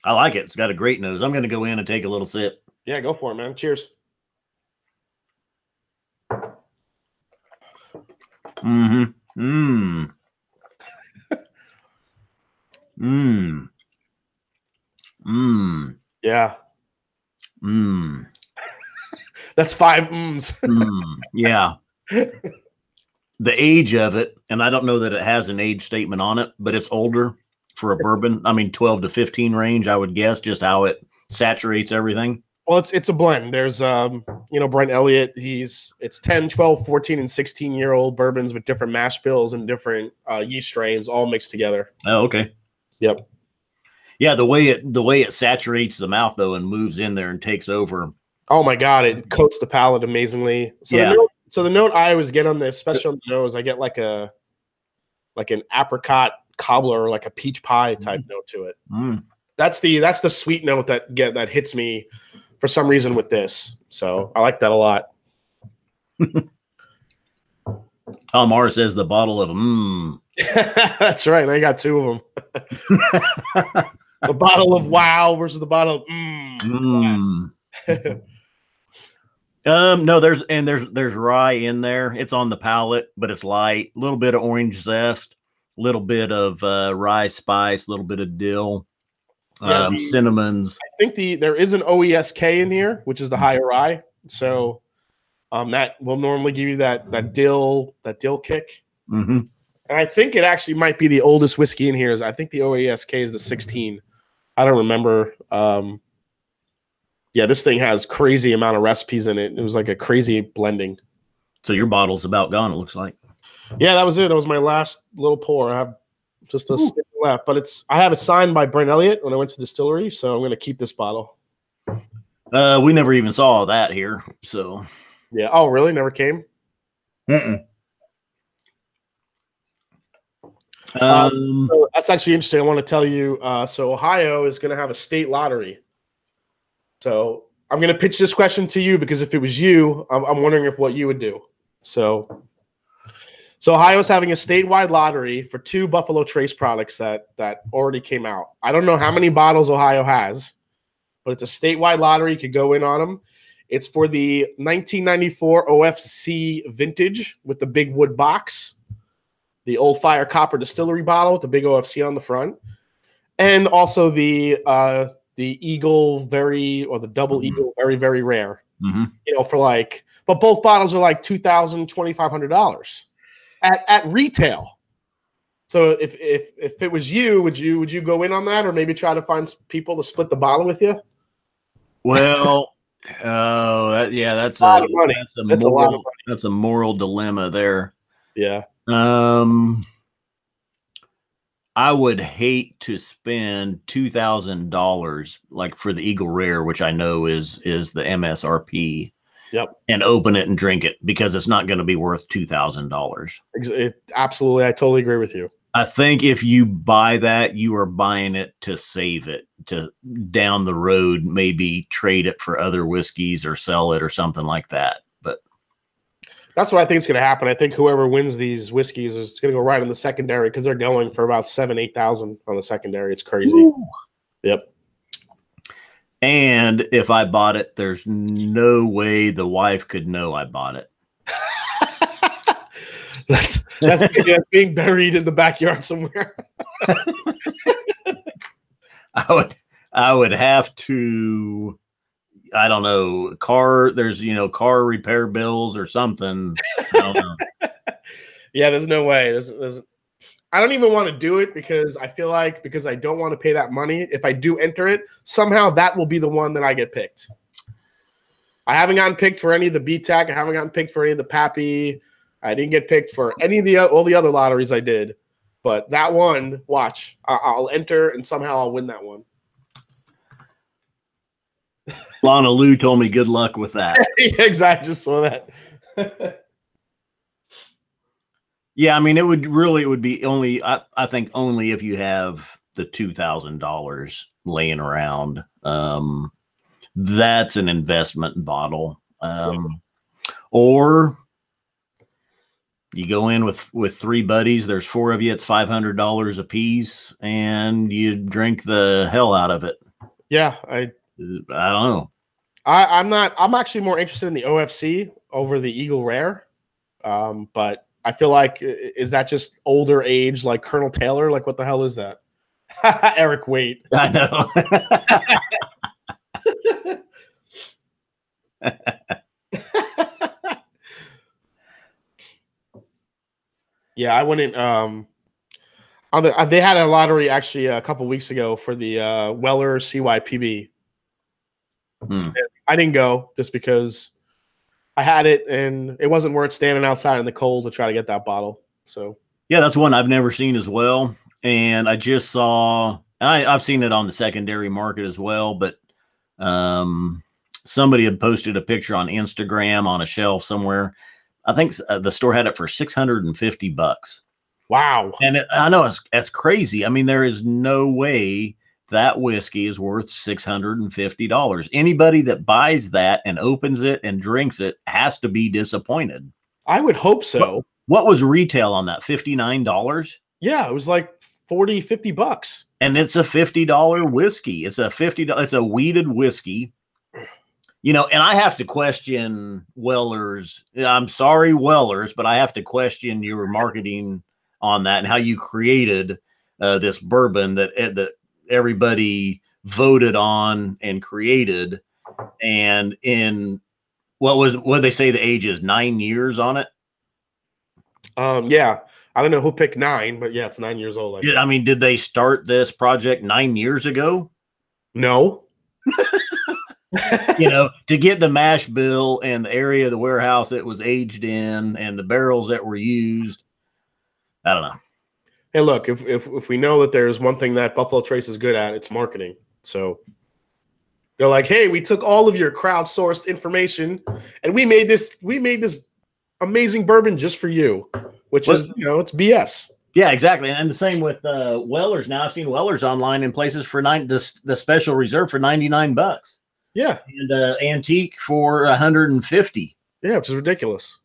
I like it. It's got a great nose. I'm going to go in and take a little sip. Yeah, go for it, man. Cheers. Mm-hmm. Mm. Mm. Mm. Yeah. Mm. That's 5 mms. Yeah. The age of it, and I don't know that it has an age statement on it, but it's older for a bourbon. I mean, 12 to 15 range, I would guess, just how it saturates everything. Well, it's a blend. There's, Brent Elliott, it's 10, 12, 14, and 16-year-old bourbons with different mash bills and different yeast strains all mixed together. Oh, okay. Yep. Yeah, the way it saturates the mouth, though, and moves in there and takes over. Oh, my God. It coats the palate amazingly. So yeah. The note I always get on this, especially on the nose, I get like an apricot cobbler or like a peach pie type note to it. Mm. That's the sweet note that hits me for some reason with this. So I like that a lot. Tom R says the bottle of That's right. I got 2 of them. The bottle of wow versus the bottle of No, there's rye in there. It's on the palate, but it's light. A little bit of orange zest, a little bit of rye spice, a little bit of dill, cinnamons. I think there is an OESK in here, which is the higher rye. So that will normally give you that dill kick. Mm-hmm. And I think it actually might be the oldest whiskey in here. I think the OESK is the 16. I don't remember. Yeah, this thing has crazy amount of recipes in it. It was like a crazy blending. So your bottle's about gone, it looks like. Yeah, that was it. That was my last little pour. I have just a sip left, but I have it signed by Brent Elliott when I went to the distillery, so I'm going to keep this bottle. We never even saw that here, so. Yeah. Oh, really? Never came? Mm-mm. So that's actually interesting. I want to tell you. So Ohio is going to have a state lottery. So I'm going to pitch this question to you because if it was you, I'm wondering what you would do. So Ohio's having a statewide lottery for 2 Buffalo Trace products that already came out. I don't know how many bottles Ohio has, but it's a statewide lottery. You could go in on them. It's for the 1994 OFC vintage with the big wood box, the Old Fire Copper Distillery bottle with the big OFC on the front. and also the Eagle or the Double Eagle very, very rare. You know, for like, but both bottles are like $2,000, $2,500 at retail. So if it was you, would you go in on that, or maybe try to find people to split the bottle with you? Well, that's a lot of money. That's a lot of money. That's a moral dilemma there. Yeah. I would hate to spend $2,000 like for the Eagle Rare, which I know is the MSRP. Yep. And open it and drink it because it's not going to be worth $2,000. Absolutely, I totally agree with you. I think if you buy that, you are buying it to save it, to down the road maybe trade it for other whiskeys or sell it or something like that. But that's what I think is going to happen. I think whoever wins these whiskeys is going to go right in the secondary because they're going for about $7,000-8,000 on the secondary. It's crazy. Ooh. Yep. And if I bought it, there's no way the wife could know I bought it. That's being buried in the backyard somewhere. I would have to, I don't know, there's car repair bills or something. I don't know. Yeah, there's no way. I don't even want to do it because I feel like because I don't want to pay that money. If I do enter it, somehow that will be the one that I get picked. I haven't gotten picked for any of the BTAC. I haven't gotten picked for any of the Pappy. I didn't get picked for any of all the other lotteries I did. But that one, watch, I'll enter and somehow I'll win that one. Lana Lou told me good luck with that. Exactly. Just saw that. Yeah, I mean, it would be only, I think only if you have the $2,000 laying around. That's an investment bottle. Or you go in with three buddies, there's four of you, it's $500 a piece, and you drink the hell out of it. Yeah, I don't know. I'm actually more interested in the OFC over the Eagle Rare. But I feel like, is that just older age, like Colonel Taylor? Like, what the hell is that? Eric, wait. I know. Yeah, I went in. They had a lottery actually a couple weeks ago for the Weller CYPB. I didn't go just because I had it, and it wasn't worth standing outside in the cold to try to get that bottle. So yeah, that's one I've never seen as well, and I just saw. I've seen it on the secondary market as well, but somebody had posted a picture on Instagram on a shelf somewhere. I think the store had it for $650. Wow! And I know that's crazy. I mean, there is no way that whiskey is worth $650. Anybody that buys that and opens it and drinks it has to be disappointed. I would hope so. What was retail on that? $59? Yeah, it was like $40-50. And it's a $50 whiskey. It's a wheated whiskey. And I have to question Weller's. I'm sorry, Weller's, but I have to question your marketing on that and how you created this bourbon that everybody voted on and created. And in what they say the age is 9 years on it. Yeah. I don't know who picked 9, but yeah, it's 9 years old. I mean, did they start this project 9 years ago? No. To get the mash bill and the area of the warehouse it was aged in and the barrels that were used. I don't know. Hey, look, if we know that there's one thing that Buffalo Trace is good at, it's marketing. So they're like, hey, we took all of your crowdsourced information and we made this amazing bourbon just for you, which is, it's BS. Yeah, exactly. And the same with Weller's. Now I've seen Weller's online in places for the special reserve for $99. Yeah. And antique for $150. Yeah, which is ridiculous.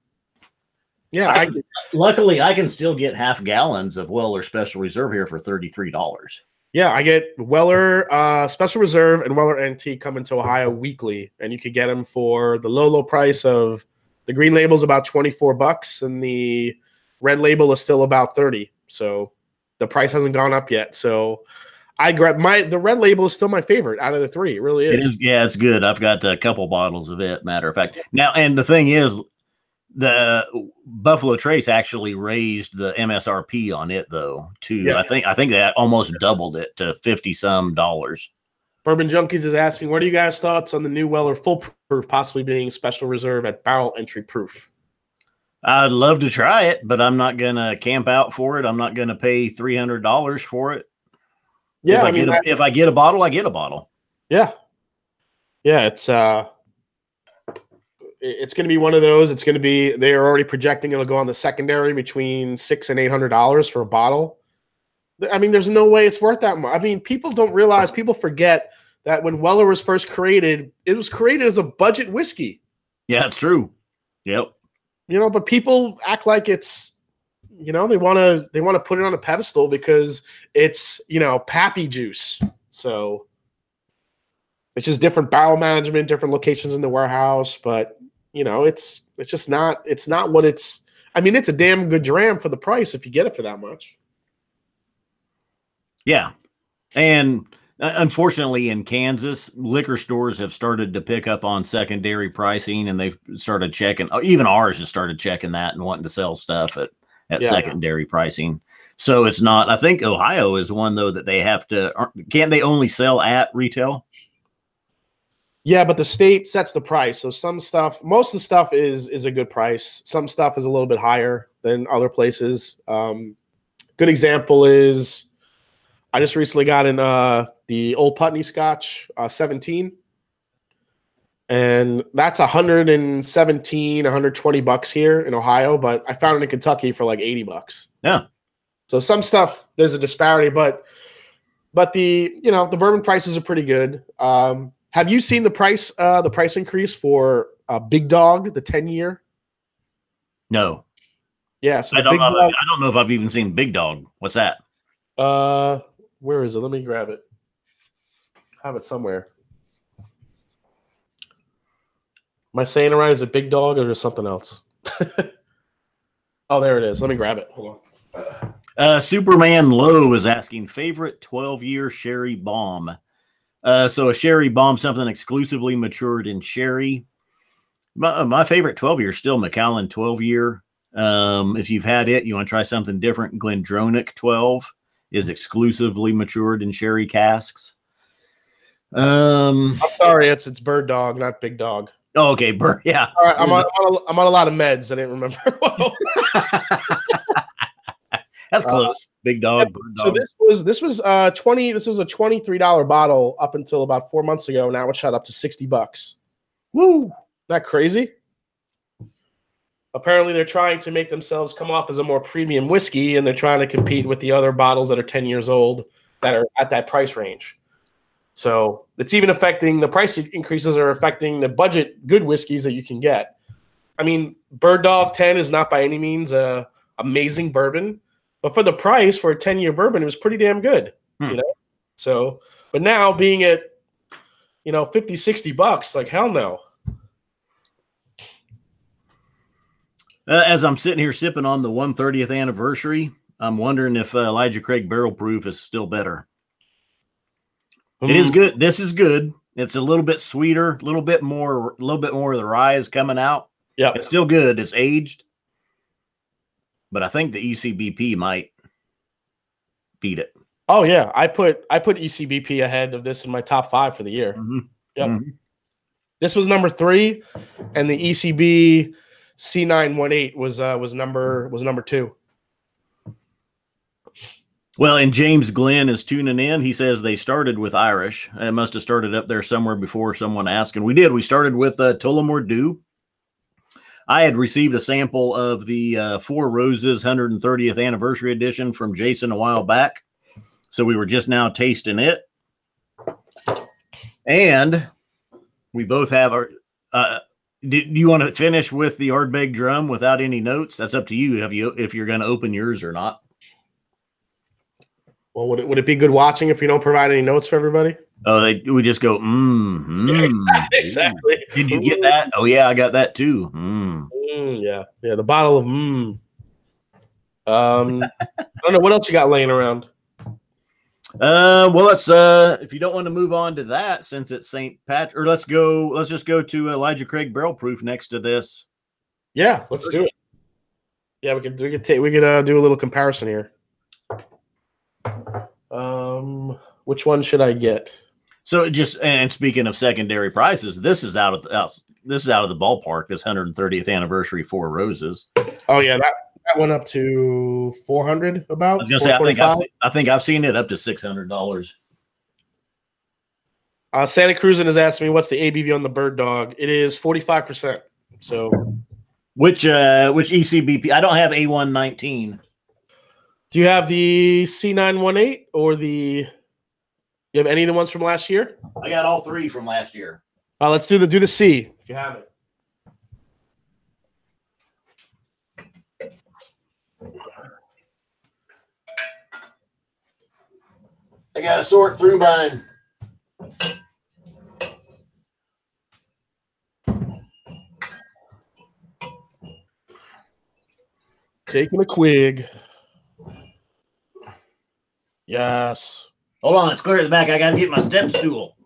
Yeah. Luckily, I can still get half gallons of Weller Special Reserve here for $33. Yeah, I get Weller Special Reserve and Weller Antique coming to Ohio weekly, and you could get them for the low price of the green label is about $24, and the red label is still about $30. So the price hasn't gone up yet. So I grab the Red Label is still my favorite out of the three. It really is. It is. Yeah, it's good. I've got a couple bottles of it. Matter of fact, now, and the thing is, the Buffalo Trace actually raised the MSRP on it though too. Yeah. I think that almost doubled it to $50-some. Bourbon Junkies is asking, what are you guys' thoughts on the new Weller Full Proof possibly being special reserve at barrel entry proof? I'd love to try it, but I'm not gonna camp out for it. I'm not gonna pay $300 for it. Yeah, if I get a bottle, I get a bottle. Yeah, yeah. It's going to be one of those. It's going to be. They are already projecting it'll go on the secondary between $600 and $800 for a bottle. I mean, there's no way it's worth that much. I mean, people don't realize. People forget that when Weller was first created, it was created as a budget whiskey. Yeah, it's true. Yep. You know, but people act like it's, you know, they want to put it on a pedestal because it's, you know, Pappy juice. So it's just different barrel management, different locations in the warehouse, but you know, it's just not, it's not what it's, I mean, it's a damn good dram for the price if you get it for that much. Yeah. And unfortunately in Kansas, liquor stores have started to pick up on secondary pricing, and they've started checking, even ours has started checking that and wanting to sell stuff at secondary pricing. So it's not, I think Ohio is one though that they have to, can't they only sell at retail? Yeah, but the state sets the price. So some stuff, most of the stuff is a good price. Some stuff is a little bit higher than other places. Good example is I just recently got in the Old Putney Scotch 17. And that's $117, $120 here in Ohio, but I found it in Kentucky for like $80. Yeah. So some stuff there's a disparity, but the, you know, the bourbon prices are pretty good. Have you seen the price increase for Big Dog, the 10-year? No. Yeah, so I don't know if I've even seen Big Dog. What's that? Where is it? Let me grab it. I have it somewhere. Am I saying it right? Is it Big Dog or is it something else? Oh, there it is. Let me grab it. Hold on. Superman Low is asking favorite 12-year sherry bomb. So a sherry bomb, something exclusively matured in sherry. My favorite 12-year is still Macallan 12-year. If you've had it, you want to try something different, Glendronach 12 is exclusively matured in sherry casks. I'm sorry, it's Bird Dog, not Big Dog. Oh, okay, Bird. Yeah. All right, I'm on a lot of meds. I didn't remember. That's close. Big Dog, Bird Dog. So this was a $23 bottle up until about 4 months ago. Now it's shot up to $60. Woo! Isn't that crazy? Apparently, they're trying to make themselves come off as a more premium whiskey, and they're trying to compete with the other bottles that are 10 years old that are at that price range. So it's even affecting the price increases are affecting the budget good whiskeys that you can get. I mean, Bird Dog 10 is not by any means a amazing bourbon, but for the price for a 10-year bourbon, it was pretty damn good. You know? So, but now being at, you know, $50, $60, like hell no. As I'm sitting here sipping on the 130th anniversary, I'm wondering if Elijah Craig Barrel Proof is still better. It is good. This is good. It's a little bit sweeter, a little bit more of the rye is coming out. Yeah, it's still good. It's aged, but I think the ECBP might beat it. Oh yeah, I put ECBP ahead of this in my top 5 for the year. Yep. This was number 3, and the ECB C918 was number 2. Well, and James Glenn is tuning in. He says they started with Irish. It must have started up there somewhere before someone asked. And we did. We started with Tullamore D.E.W. I had received a sample of the Four Roses 130th anniversary edition from Jason a while back. So we were just now tasting it. And we both have our... do you want to finish with the Ardbeg drum without any notes? That's up to you. If you're going to open yours or not. Well, would it be good watching if you don't provide any notes for everybody? Oh, we just go, Yeah, exactly. Did you get that? Oh, yeah, I got that too. Yeah. The bottle of I don't know. What else you got laying around? Well, let's if you don't want to move on to that, since it's St. Patrick, or let's just go to Elijah Craig Barrel Proof next to this. Yeah, let's do it. Yeah, we could do a little comparison here. Which one should I get? So and speaking of secondary prices, this is out of the ballpark. This 130th anniversary Four Roses. Oh yeah, that went up to 400. About. I was gonna say, I think I've seen it up to $600. Santa Cruz has asked me what's the ABV on the Bird Dog. It is 45%. So, which ECBP? I don't have A119. Do you have the C918 or the? You have any of the ones from last year? I got all three from last year. Let's do the C if you have it. I gotta sort through mine. Taking a quig. Yes. Hold on, it's clear at the back. I gotta get my step stool.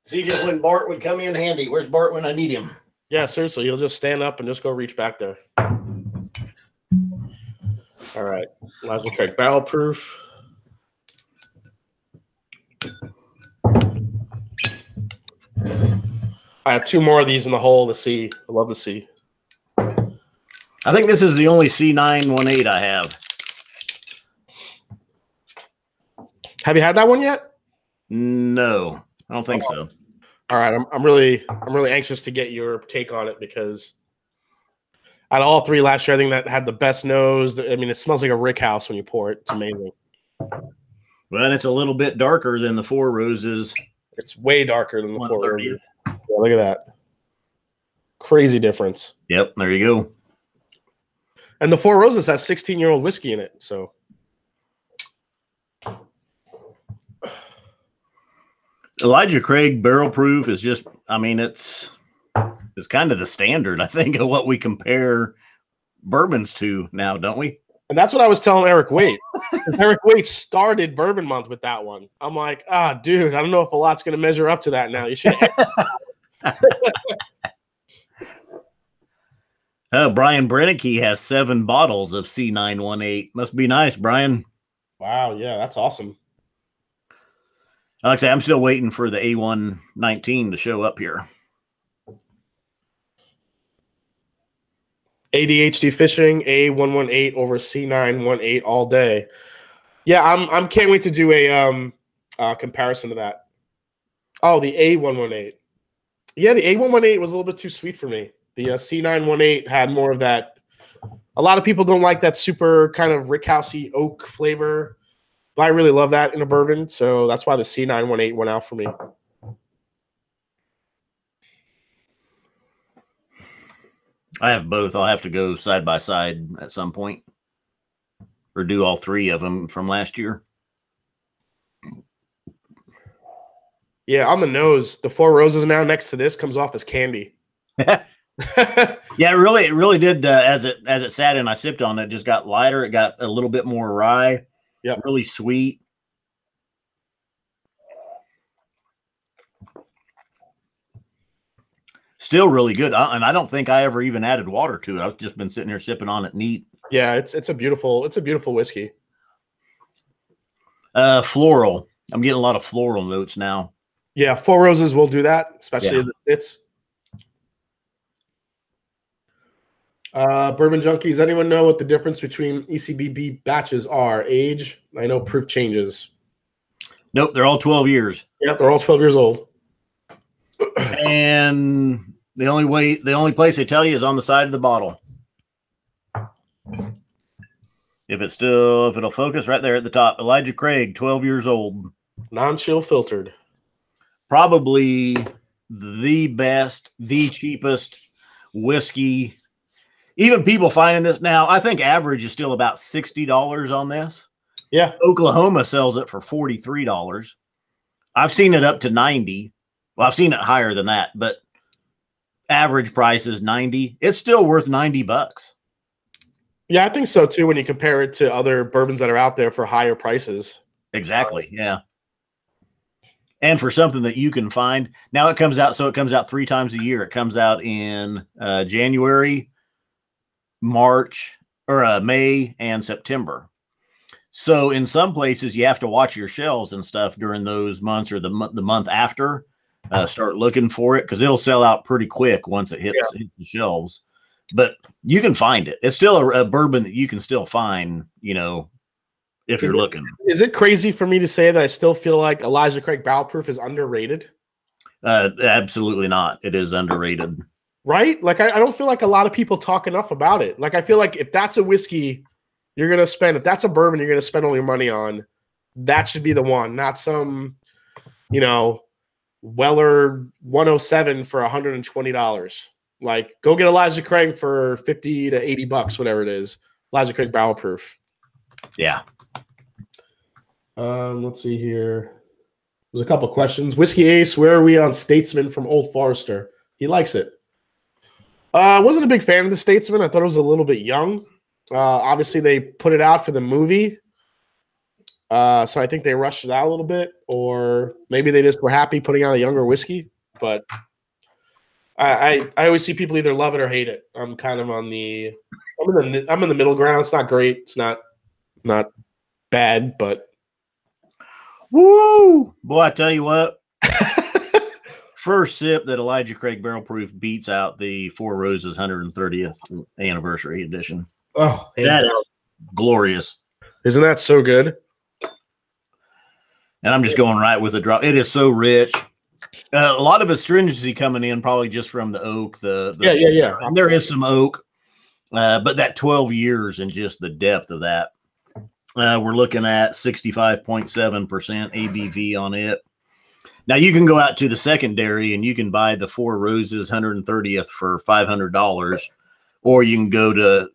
See, just when Bart would come in handy. Where's Bart when I need him? Yeah, seriously, you'll just stand up and just go reach back there. All right, Elijah Craig Barrel Proof. I have two more of these in the hole to see. I love to see. I think this is the only C918 I have. Have you had that one yet? No, I don't think so. All right, I'm really anxious to get your take on it because out of all three last year, I think that had the best nose. I mean, it smells like a rick house when you pour it. It's amazing. Well, and it's a little bit darker than the Four Roses. It's way darker than the Four Roses. Yeah, look at that. Crazy difference. Yep, there you go. And the Four Roses has 16-year-old whiskey in it, so. Elijah Craig Barrel Proof is just, I mean, it's kind of the standard, I think, of what we compare bourbons to now, don't we? And that's what I was telling Eric Waite. Eric Waite started Bourbon Month with that one. I'm like, dude, I don't know if a lot's going to measure up to that now. You should. Brian Brennicky has 7 bottles of C918. Must be nice, Brian. Wow, yeah, that's awesome. Like I say, I'm still waiting for the A119 to show up here. ADHD fishing, A118 over C918 all day. Yeah, I'm can't wait to do a comparison to that. Oh, the A118. Yeah, the A118 was a little bit too sweet for me. The C918 had more of that. A lot of people don't like that super kind of rickhousey oak flavor, but I really love that in a bourbon, so that's why the C918 went out for me. I have both. I'll have to go side by side at some point, or do all 3 of them from last year. Yeah, on the nose, the Four Roses now next to this comes off as candy. Yeah, it really did. As it sat and I sipped on it, just got lighter. It got a little bit more rye. Yeah, really sweet. Still really good, and I don't think I ever even added water to it. I've just been sitting here sipping on it neat. Yeah, it's a beautiful whiskey. Floral. I'm getting a lot of floral notes now. Yeah, Four Roses will do that, especially as it sits. Bourbon Junkies, anyone know what the difference between ECBB batches are? Age? I know proof changes. Nope, they're all 12 years. Yep, they're all 12 years old. And the only place they tell you is on the side of the bottle. If it'll focus right there at the top. Elijah Craig, 12 years old. Non-chill filtered. Probably the best, the cheapest whiskey even people finding this now, I think average is still about $60 on this. Yeah. Oklahoma sells it for $43. I've seen it up to 90. Well, I've seen it higher than that, but average price is 90. It's still worth $90. Yeah, I think so too when you compare it to other bourbons that are out there for higher prices. Exactly. Yeah. And for something that you can find now, it comes out 3 times a year. It comes out in January, March, or May and September. So in some places you have to watch your shelves and stuff during those months, or the month after. Start looking for it because it'll sell out pretty quick once it hits the shelves. But you can find it. It's still a bourbon that you can still find, if you're looking. Is it crazy for me to say that I still feel like Elijah Craig Barrel Proof is underrated? Absolutely not. It is underrated. Right? Like, I don't feel like a lot of people talk enough about it. Like, I feel like if that's a whiskey you're going to spend, if that's a bourbon you're going to spend all your money on, that should be the one, not some, Weller 107 for $120. Like, go get Elijah Craig for $50 to $80, whatever it is. Elijah Craig Barrel Proof. Yeah. Let's see here. There's a couple questions. Whiskey Ace, where are we on Statesman from Old Forester? He likes it. I wasn't a big fan of the Statesman. I thought it was a little bit young. Obviously, they put it out for the movie. So I think they rushed it out a little bit, or maybe they just were happy putting out a younger whiskey. But I always see people either love it or hate it. I'm kind of I'm in the middle ground. It's not great. It's not bad, but woo! Boy, I tell you what. First sip that Elijah Craig Barrel Proof beats out the Four Roses 130th anniversary edition. Oh, that is glorious. Isn't that so good? And I'm just going right with the drop. It is so rich. A lot of astringency coming in, probably just from the oak. Yeah. And there is some oak, but that 12 years and just the depth of that. We're looking at 65.7% ABV on it. Now you can go out to the secondary and you can buy the Four Roses 130th for $500, or you can go to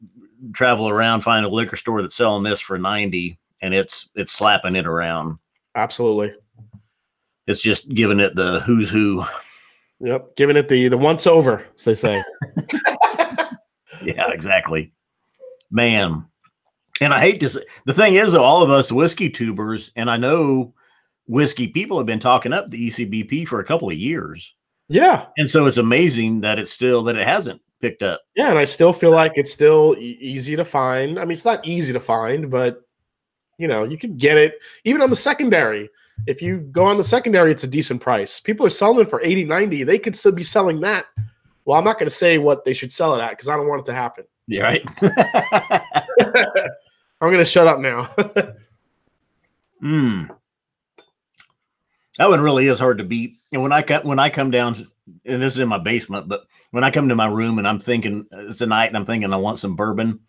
travel around, find a liquor store that's selling this for $90, and it's slapping it around. Absolutely. It's just giving it the who's who. Yep, giving it the once over, as they say. Yeah, exactly. Man. And I hate to say, the thing is, though, all of us whiskey tubers, and I know whiskey people have been talking up the ECBP for a couple of years. Yeah. And so it's amazing that it hasn't picked up. Yeah, and I still feel like it's still easy to find. I mean, it's not easy to find, but you can get it even on the secondary. If you go on the secondary, it's a decent price. People are selling it for $80, $90. They could still be selling that. Well, I'm not going to say what they should sell it at because I don't want it to happen. Yeah, right. I'm going to shut up now. That one really is hard to beat. And when I come down, and this is in my basement, but when I come to my room and I'm thinking it's a night and I'm thinking I want some bourbon,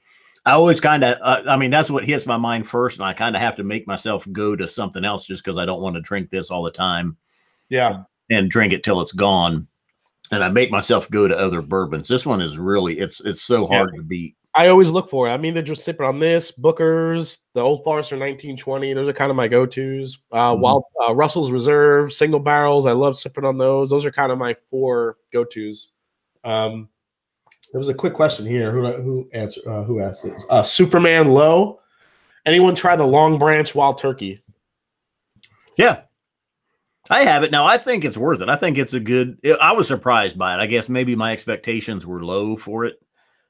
I always kind of, that's what hits my mind first. And I kind of have to make myself go to something else just because I don't want to drink this all the time. Yeah. And drink it till it's gone. And I make myself go to other bourbons. This one is really, it's so hard to beat. I always look for it. I'm either just sipping on this, Booker's, the Old Forester 1920. Those are kind of my go-tos. While Russell's Reserve, single barrels, I love sipping on those. Those are kind of my 4 go-tos. There was a quick question here. Who asked this? Superman Low. Anyone try the Long Branch Wild Turkey? Yeah, I have it. Now, I think it's worth it. I think it's I was surprised by it. I guess maybe my expectations were low for it.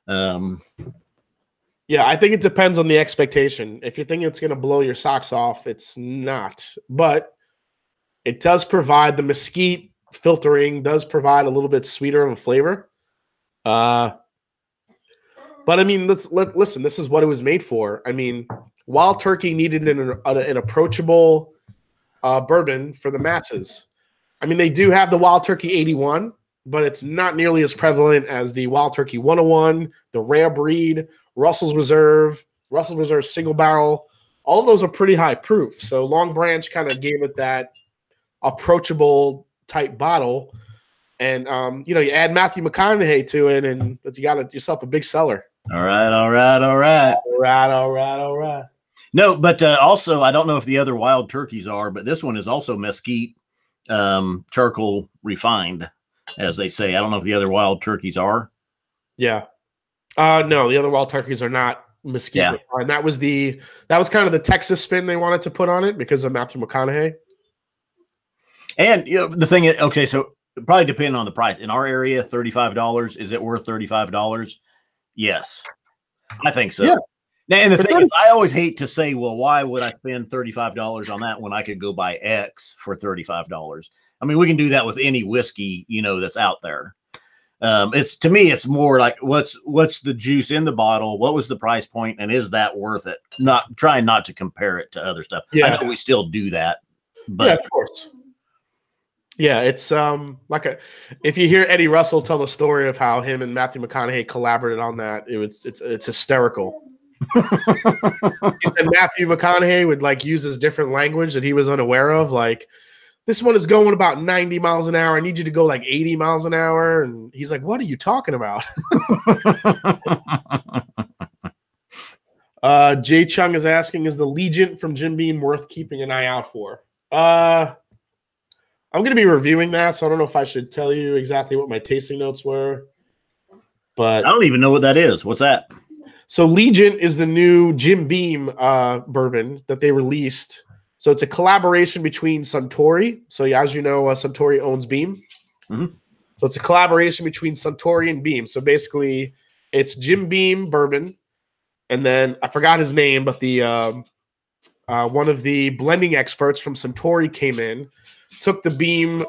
Yeah, I think it depends on the expectation. If you think it's going to blow your socks off, it's not. But it does provide the mesquite filtering, does provide a little bit sweeter of a flavor. But I mean, listen, this is what it was made for. I mean, Wild Turkey needed an approachable bourbon for the masses. I mean, they do have the Wild Turkey 81, but it's not nearly as prevalent as the Wild Turkey 101, the Rare Breed, Russell's Reserve Single Barrel. All of those are pretty high proof. So Long Branch kind of gave it that approachable type bottle. And, you add Matthew McConaughey to it and you got yourself a big seller. All right, all right, all right. All right. No, but also, I don't know if the other wild turkeys are, but this one is also mesquite charcoal refined, as they say. I don't know if the other wild turkeys are. Yeah. No, the other wild turkeys are not mesquite. Yeah. And that was kind of the Texas spin they wanted to put on it because of Matthew McConaughey. And the thing is, okay, so probably depending on the price. In our area, $35. Is it worth $35? Yes, I think so. Yeah. And the thing is, I always hate to say, well, why would I spend $35 on that when I could go buy X for $35? I mean, we can do that with any whiskey, that's out there. It's to me, it's more like what's the juice in the bottle? What was the price point, and is that worth it? Not trying not to compare it to other stuff. Yeah. I know we still do that, but yeah, of course. Yeah, it's if you hear Eddie Russell tell the story of how him and Matthew McConaughey collaborated on that, it's hysterical. He said Matthew McConaughey would use this different language that he was unaware of, like, this one is going about 90 miles an hour. I need you to go 80 miles an hour. And he's like, what are you talking about? Jay Chung is asking, is the Legion from Jim Beam worth keeping an eye out for? I'm going to be reviewing that, so I don't know if I should tell you exactly what my tasting notes were. But I don't even know what that is. What's that? So Legion is the new Jim Beam bourbon that they released. So it's a collaboration between Suntory. So as you know, Suntory owns Beam. Mm-hmm. So it's a collaboration between Suntory and Beam. So basically, it's Jim Beam bourbon, and then I forgot his name, but the one of the blending experts from Suntory came in, took the Beam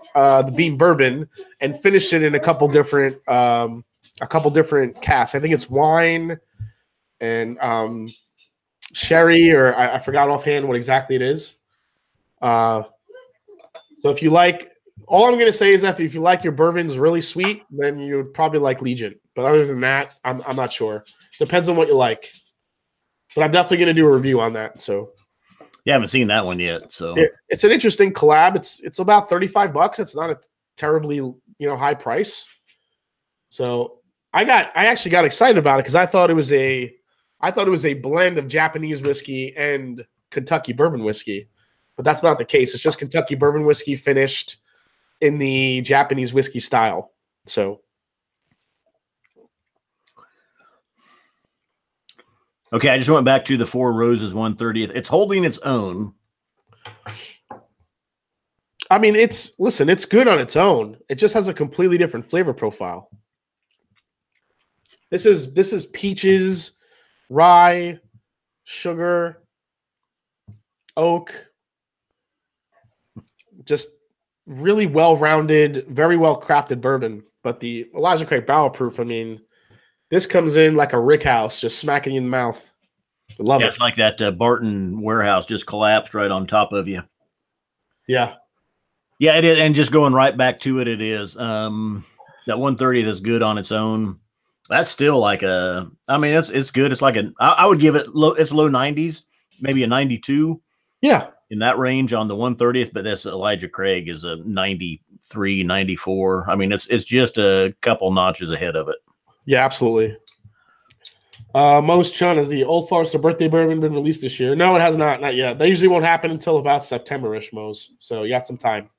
bourbon, and finished it in a couple different casks. I think it's wine and sherry, or I forgot offhand what exactly it is. So if you like, all I'm going to say is that if you like your bourbons really sweet, then you would probably like Legion. But other than that, I'm not sure. Depends on what you like. But I'm definitely going to do a review on that. So yeah, I haven't seen that one yet. So it's an interesting collab. It's about $35. It's not a terribly high price. So I actually got excited about it because I thought it was a blend of Japanese whiskey and Kentucky bourbon whiskey. But that's not the case. It's just Kentucky bourbon whiskey finished in the Japanese whiskey style. So, okay, I just went back to the Four Roses 130th. It's holding its own. I mean, it's good on its own. It just has a completely different flavor profile. This is peaches, rye, sugar, oak. Just really well-rounded, very well-crafted bourbon. But the Elijah Craig Barrel Proof, I mean, this comes in like a rick house, just smacking you in the mouth. I love it. It's like that Barton warehouse just collapsed right on top of you. Yeah. Yeah, it is. And just going right back to it, it is. That 130th is good on its own. That's still like it's good. It's like I would give it it's low 90s, maybe a 92. Yeah. In that range on the 130th, but this Elijah Craig is a 93, 94. I mean, it's just a couple notches ahead of it. Yeah, absolutely. Most Chun, has the Old Forester birthday bourbon been released this year? No, it has not. Not yet. That usually won't happen until about September-ish, Mose. So you got some time.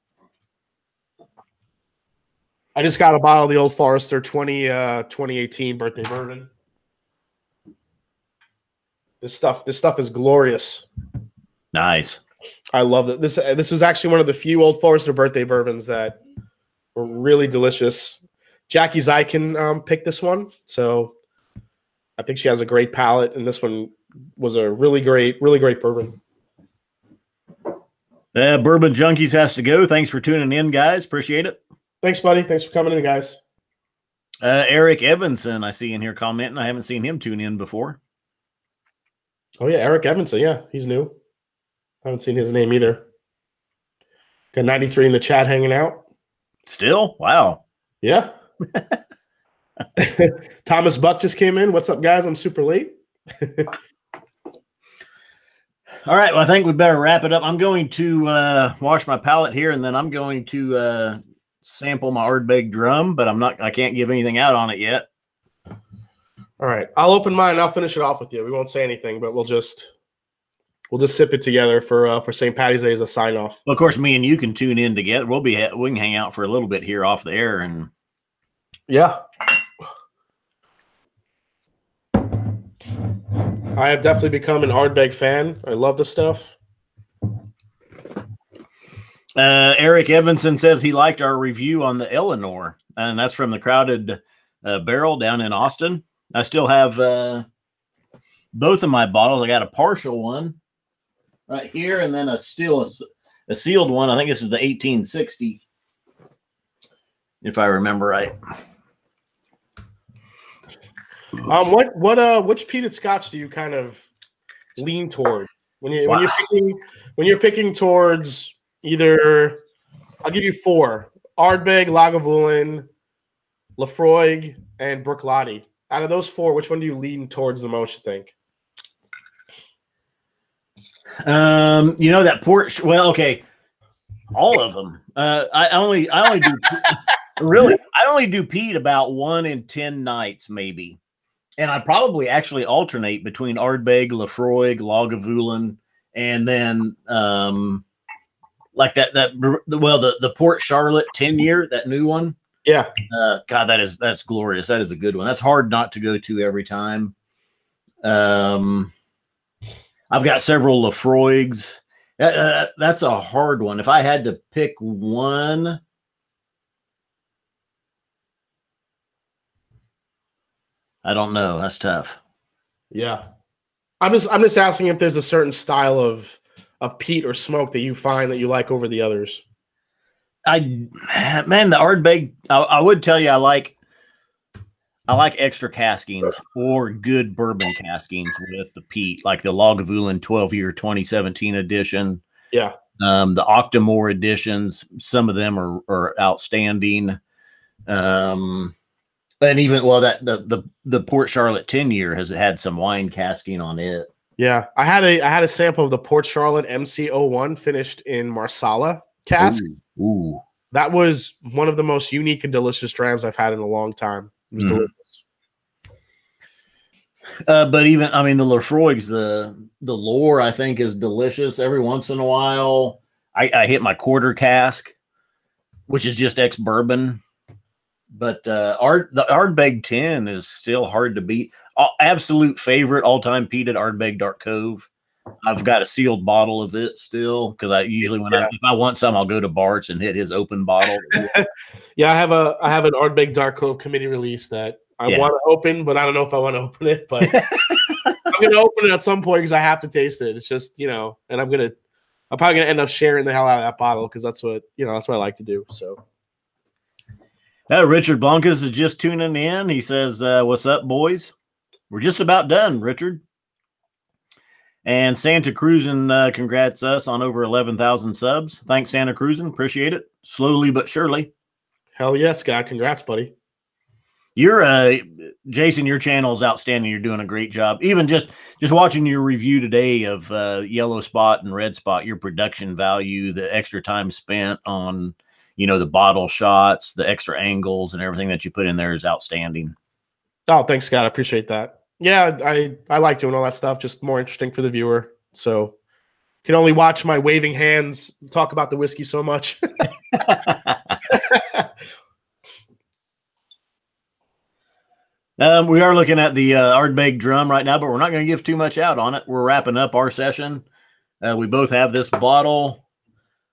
I just got a bottle of the Old Forester 2018 birthday bourbon. This stuff is glorious. Nice. I love it. This was actually one of the few Old Forester birthday bourbons that were really delicious. Jackie Zykin picked this one, so I think she has a great palate, and this one was a really great bourbon. Bourbon Junkies has to go. Thanks for tuning in, guys. Appreciate it. Thanks, buddy. Thanks for coming in, guys. Eric Evanson, I see in here commenting. I haven't seen him tune in before. Oh, yeah, Eric Evanson. Yeah, he's new. I haven't seen his name either. Got 93 in the chat hanging out. Still? Wow. Yeah. Thomas Buck just came in. What's up, guys? I'm super late. All right. Well, I think we better wrap it up. I'm going to wash my palate here, and then I'm going to sample my Ardbeg drum, but I can't give anything out on it yet. All All right, I'll open mine. I'll finish it off with you. We won't say anything, but we'll just sip it together for St. Patty's Day as a sign off. Well, of course, me and you can tune in together. We can hang out for a little bit here off the air, and yeah. I have definitely become an Ardbeg fan. I love the stuff. Eric Evanson says he liked our review on the Eleanor, and that's from the Crowded Barrel down in Austin. I still have both of my bottles. I got a partial one right here, and then a sealed one. I think this is the 1860, if I remember right. Which peated Scotch do you kind of lean toward when you're picking towards either? I'll give you 4: Ardbeg, Lagavulin, Laphroaig, and Bruichladdich. Out of those 4, which one do you lean towards the most, you think? That port. Well, okay, all of them. I only do really. I only do peat about 1 in 10 nights, maybe, and I probably actually alternate between Ardbeg, Laphroaig, Lagavulin, and then like the Port Charlotte 10-year, that new one. Yeah. God, that's glorious. That is a good one. That's hard not to go to every time. I've got several Laphroaigs. That's a hard one. If I had to pick one, I don't know. That's tough. Yeah. I'm just asking if there's a certain style of peat or smoke that you find that you like over the others. The Ardbeg, I would tell you I like extra caskings or good bourbon caskings with the peat, like the Lagavulin 12-year 2017 edition. Yeah. The Octomore editions, some of them are outstanding. And even the Port Charlotte 10-year has had some wine casking on it. Yeah, I had a sample of the Port Charlotte MC01 finished in Marsala cask. Ooh. That was one of the most unique and delicious drams I've had in a long time. It was delicious. But even, the Laphroaigs, the lore, I think, is delicious. Every once in a while, I hit my quarter cask, which is just ex-bourbon. But the Ardbeg 10 is still hard to beat. Absolute favorite all-time peated Ardbeg Dark Cove. I've got a sealed bottle of it still because I usually if I want some, I'll go to Bart's and hit his open bottle. Yeah, I have an Ardbeg Dark Cove committee release that I want to open, but I don't know if I want to open it. But I'm gonna open it at some point because I have to taste it. It's just and I'm probably gonna end up sharing the hell out of that bottle because that's what I like to do. So. Richard Blancas is just tuning in. He says, "What's up, boys? We're just about done, Richard." And Santa Cruzin congrats us on over 11,000 subs. Thanks, Santa Cruzin. Appreciate it. Slowly but surely. Hell yes, Scott. Congrats, buddy. You're Jason, your channel is outstanding. You're doing a great job. Even just watching your review today of Yellow Spot and Red Spot, your production value, the extra time spent on, the bottle shots, the extra angles and everything that you put in there is outstanding. Oh, thanks, Scott. I appreciate that. Yeah, I like doing all that stuff, just more interesting for the viewer. So can only watch my waving hands talk about the whiskey so much. We are looking at the Ardbeg drum right now, but we're not going to give too much out on it. We're wrapping up our session. We both have this bottle.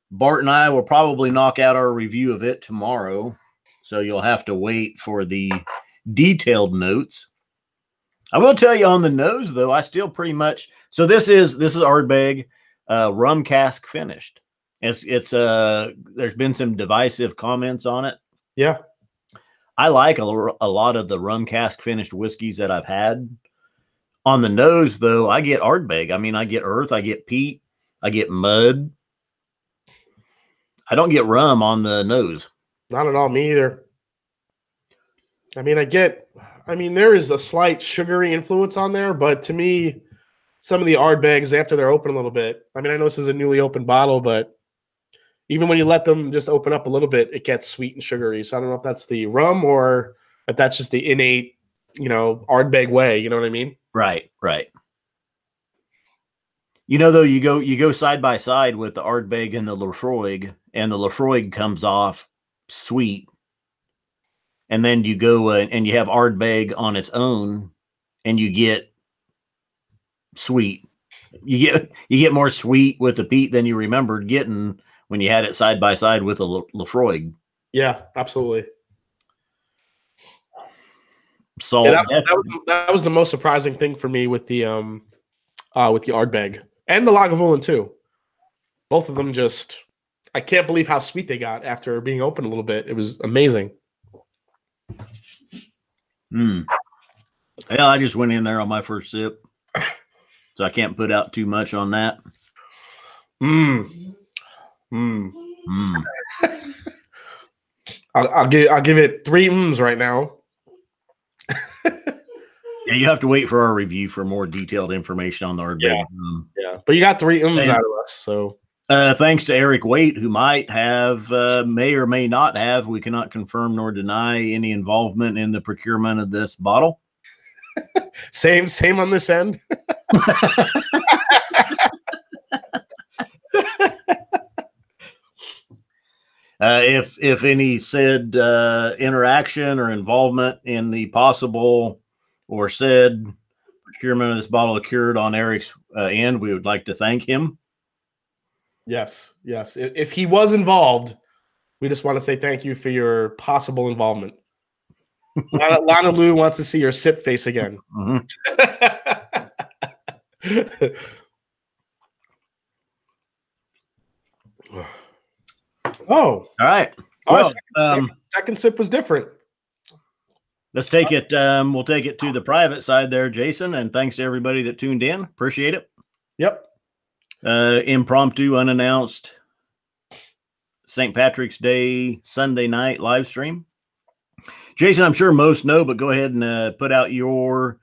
Bart and I will probably knock out our review of it tomorrow, so you'll have to wait for the detailed notes. I will tell you on the nose, though, I still pretty much. So this is Ardbeg rum cask finished. It's there's been some divisive comments on it. Yeah, I like a lot of the rum cask finished whiskeys that I've had. On the nose, though, I get Ardbeg. I get earth, I get peat, I get mud. I don't get rum on the nose. Not at all. Me either. There is a slight sugary influence on there, but to me, some of the Ardbegs, after they're open a little bit, I know this is a newly opened bottle, but even when you let them just open up a little bit, it gets sweet and sugary. So I don't know if that's the rum or if that's just the innate Ardbeg way. You know what I mean? Right, right. Though you go side by side with the Ardbeg and the Lafroig, and the Lafroig comes off sweet, and then you go and you have Ardbeg on its own, and you get sweet. You get more sweet with the peat than you remembered getting when you had it side by side with a Lafroig. Yeah, absolutely. Salt. Yeah, that was the most surprising thing for me with the Ardbeg and the Lagavulin too. Both of them I can't believe how sweet they got after being open a little bit. It was amazing. Yeah, I just went in there on my first sip, so I can't put out too much on that. I'll give it 3 right now. Yeah, you have to wait for our review for more detailed information on the Ardbeg. Yeah, but you got 3 out of us. So thanks to Eric Waite, who might have, may or may not have, we cannot confirm nor deny any involvement in the procurement of this bottle. Same on this end. If any said interaction or involvement in the possible or said procurement of this bottle occurred on Eric's end, we would like to thank him. Yes. If he was involved, we just want to say thank you for your possible involvement. Lana Lou wants to see your sip face again. Oh, all right. Well, second sip was different. Let's take it. We'll take it to the private side there, Jason. And thanks to everybody that tuned in. Appreciate it. Yep. Impromptu, unannounced St. Patrick's Day Sunday night live stream. Jason, I'm sure most know, but go ahead and put out your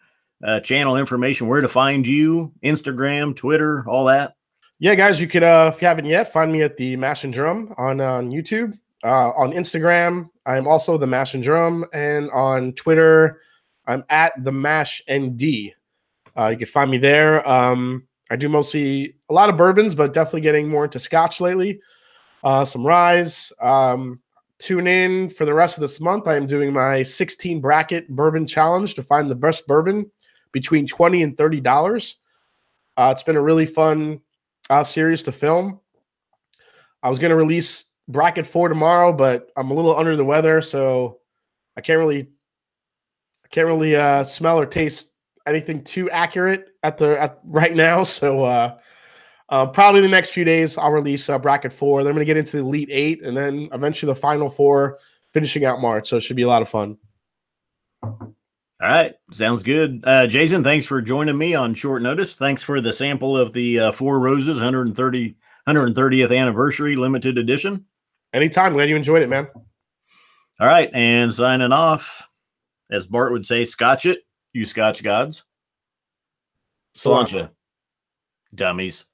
channel information, where to find you, Instagram, Twitter, all that. Yeah, guys, you could, if you haven't yet, find me at the Mash and Drum on YouTube. On Instagram, I'm also the Mash and Drum, and on Twitter, I'm at the Mash ND. You can find me there. I do mostly a lot of bourbons, but definitely getting more into Scotch lately. Some ryes. Tune in for the rest of this month. I am doing my 16 bracket bourbon challenge to find the best bourbon between $20 and $30. It's been a really fun series to film. I was going to release bracket 4 tomorrow, but I'm a little under the weather, so I can't really smell or taste anything too accurate at right now. So probably the next few days I'll release bracket 4. Then I'm going to get into the Elite 8, and then eventually the Final 4, finishing out March. So it should be a lot of fun. All right. Sounds good. Jason, thanks for joining me on short notice. Thanks for the sample of the Four Roses 130th anniversary limited edition. Anytime. Glad you enjoyed it, man. All right. And signing off, as Bart would say, Scotch it, you Scotch gods. Cilantro. Dummies.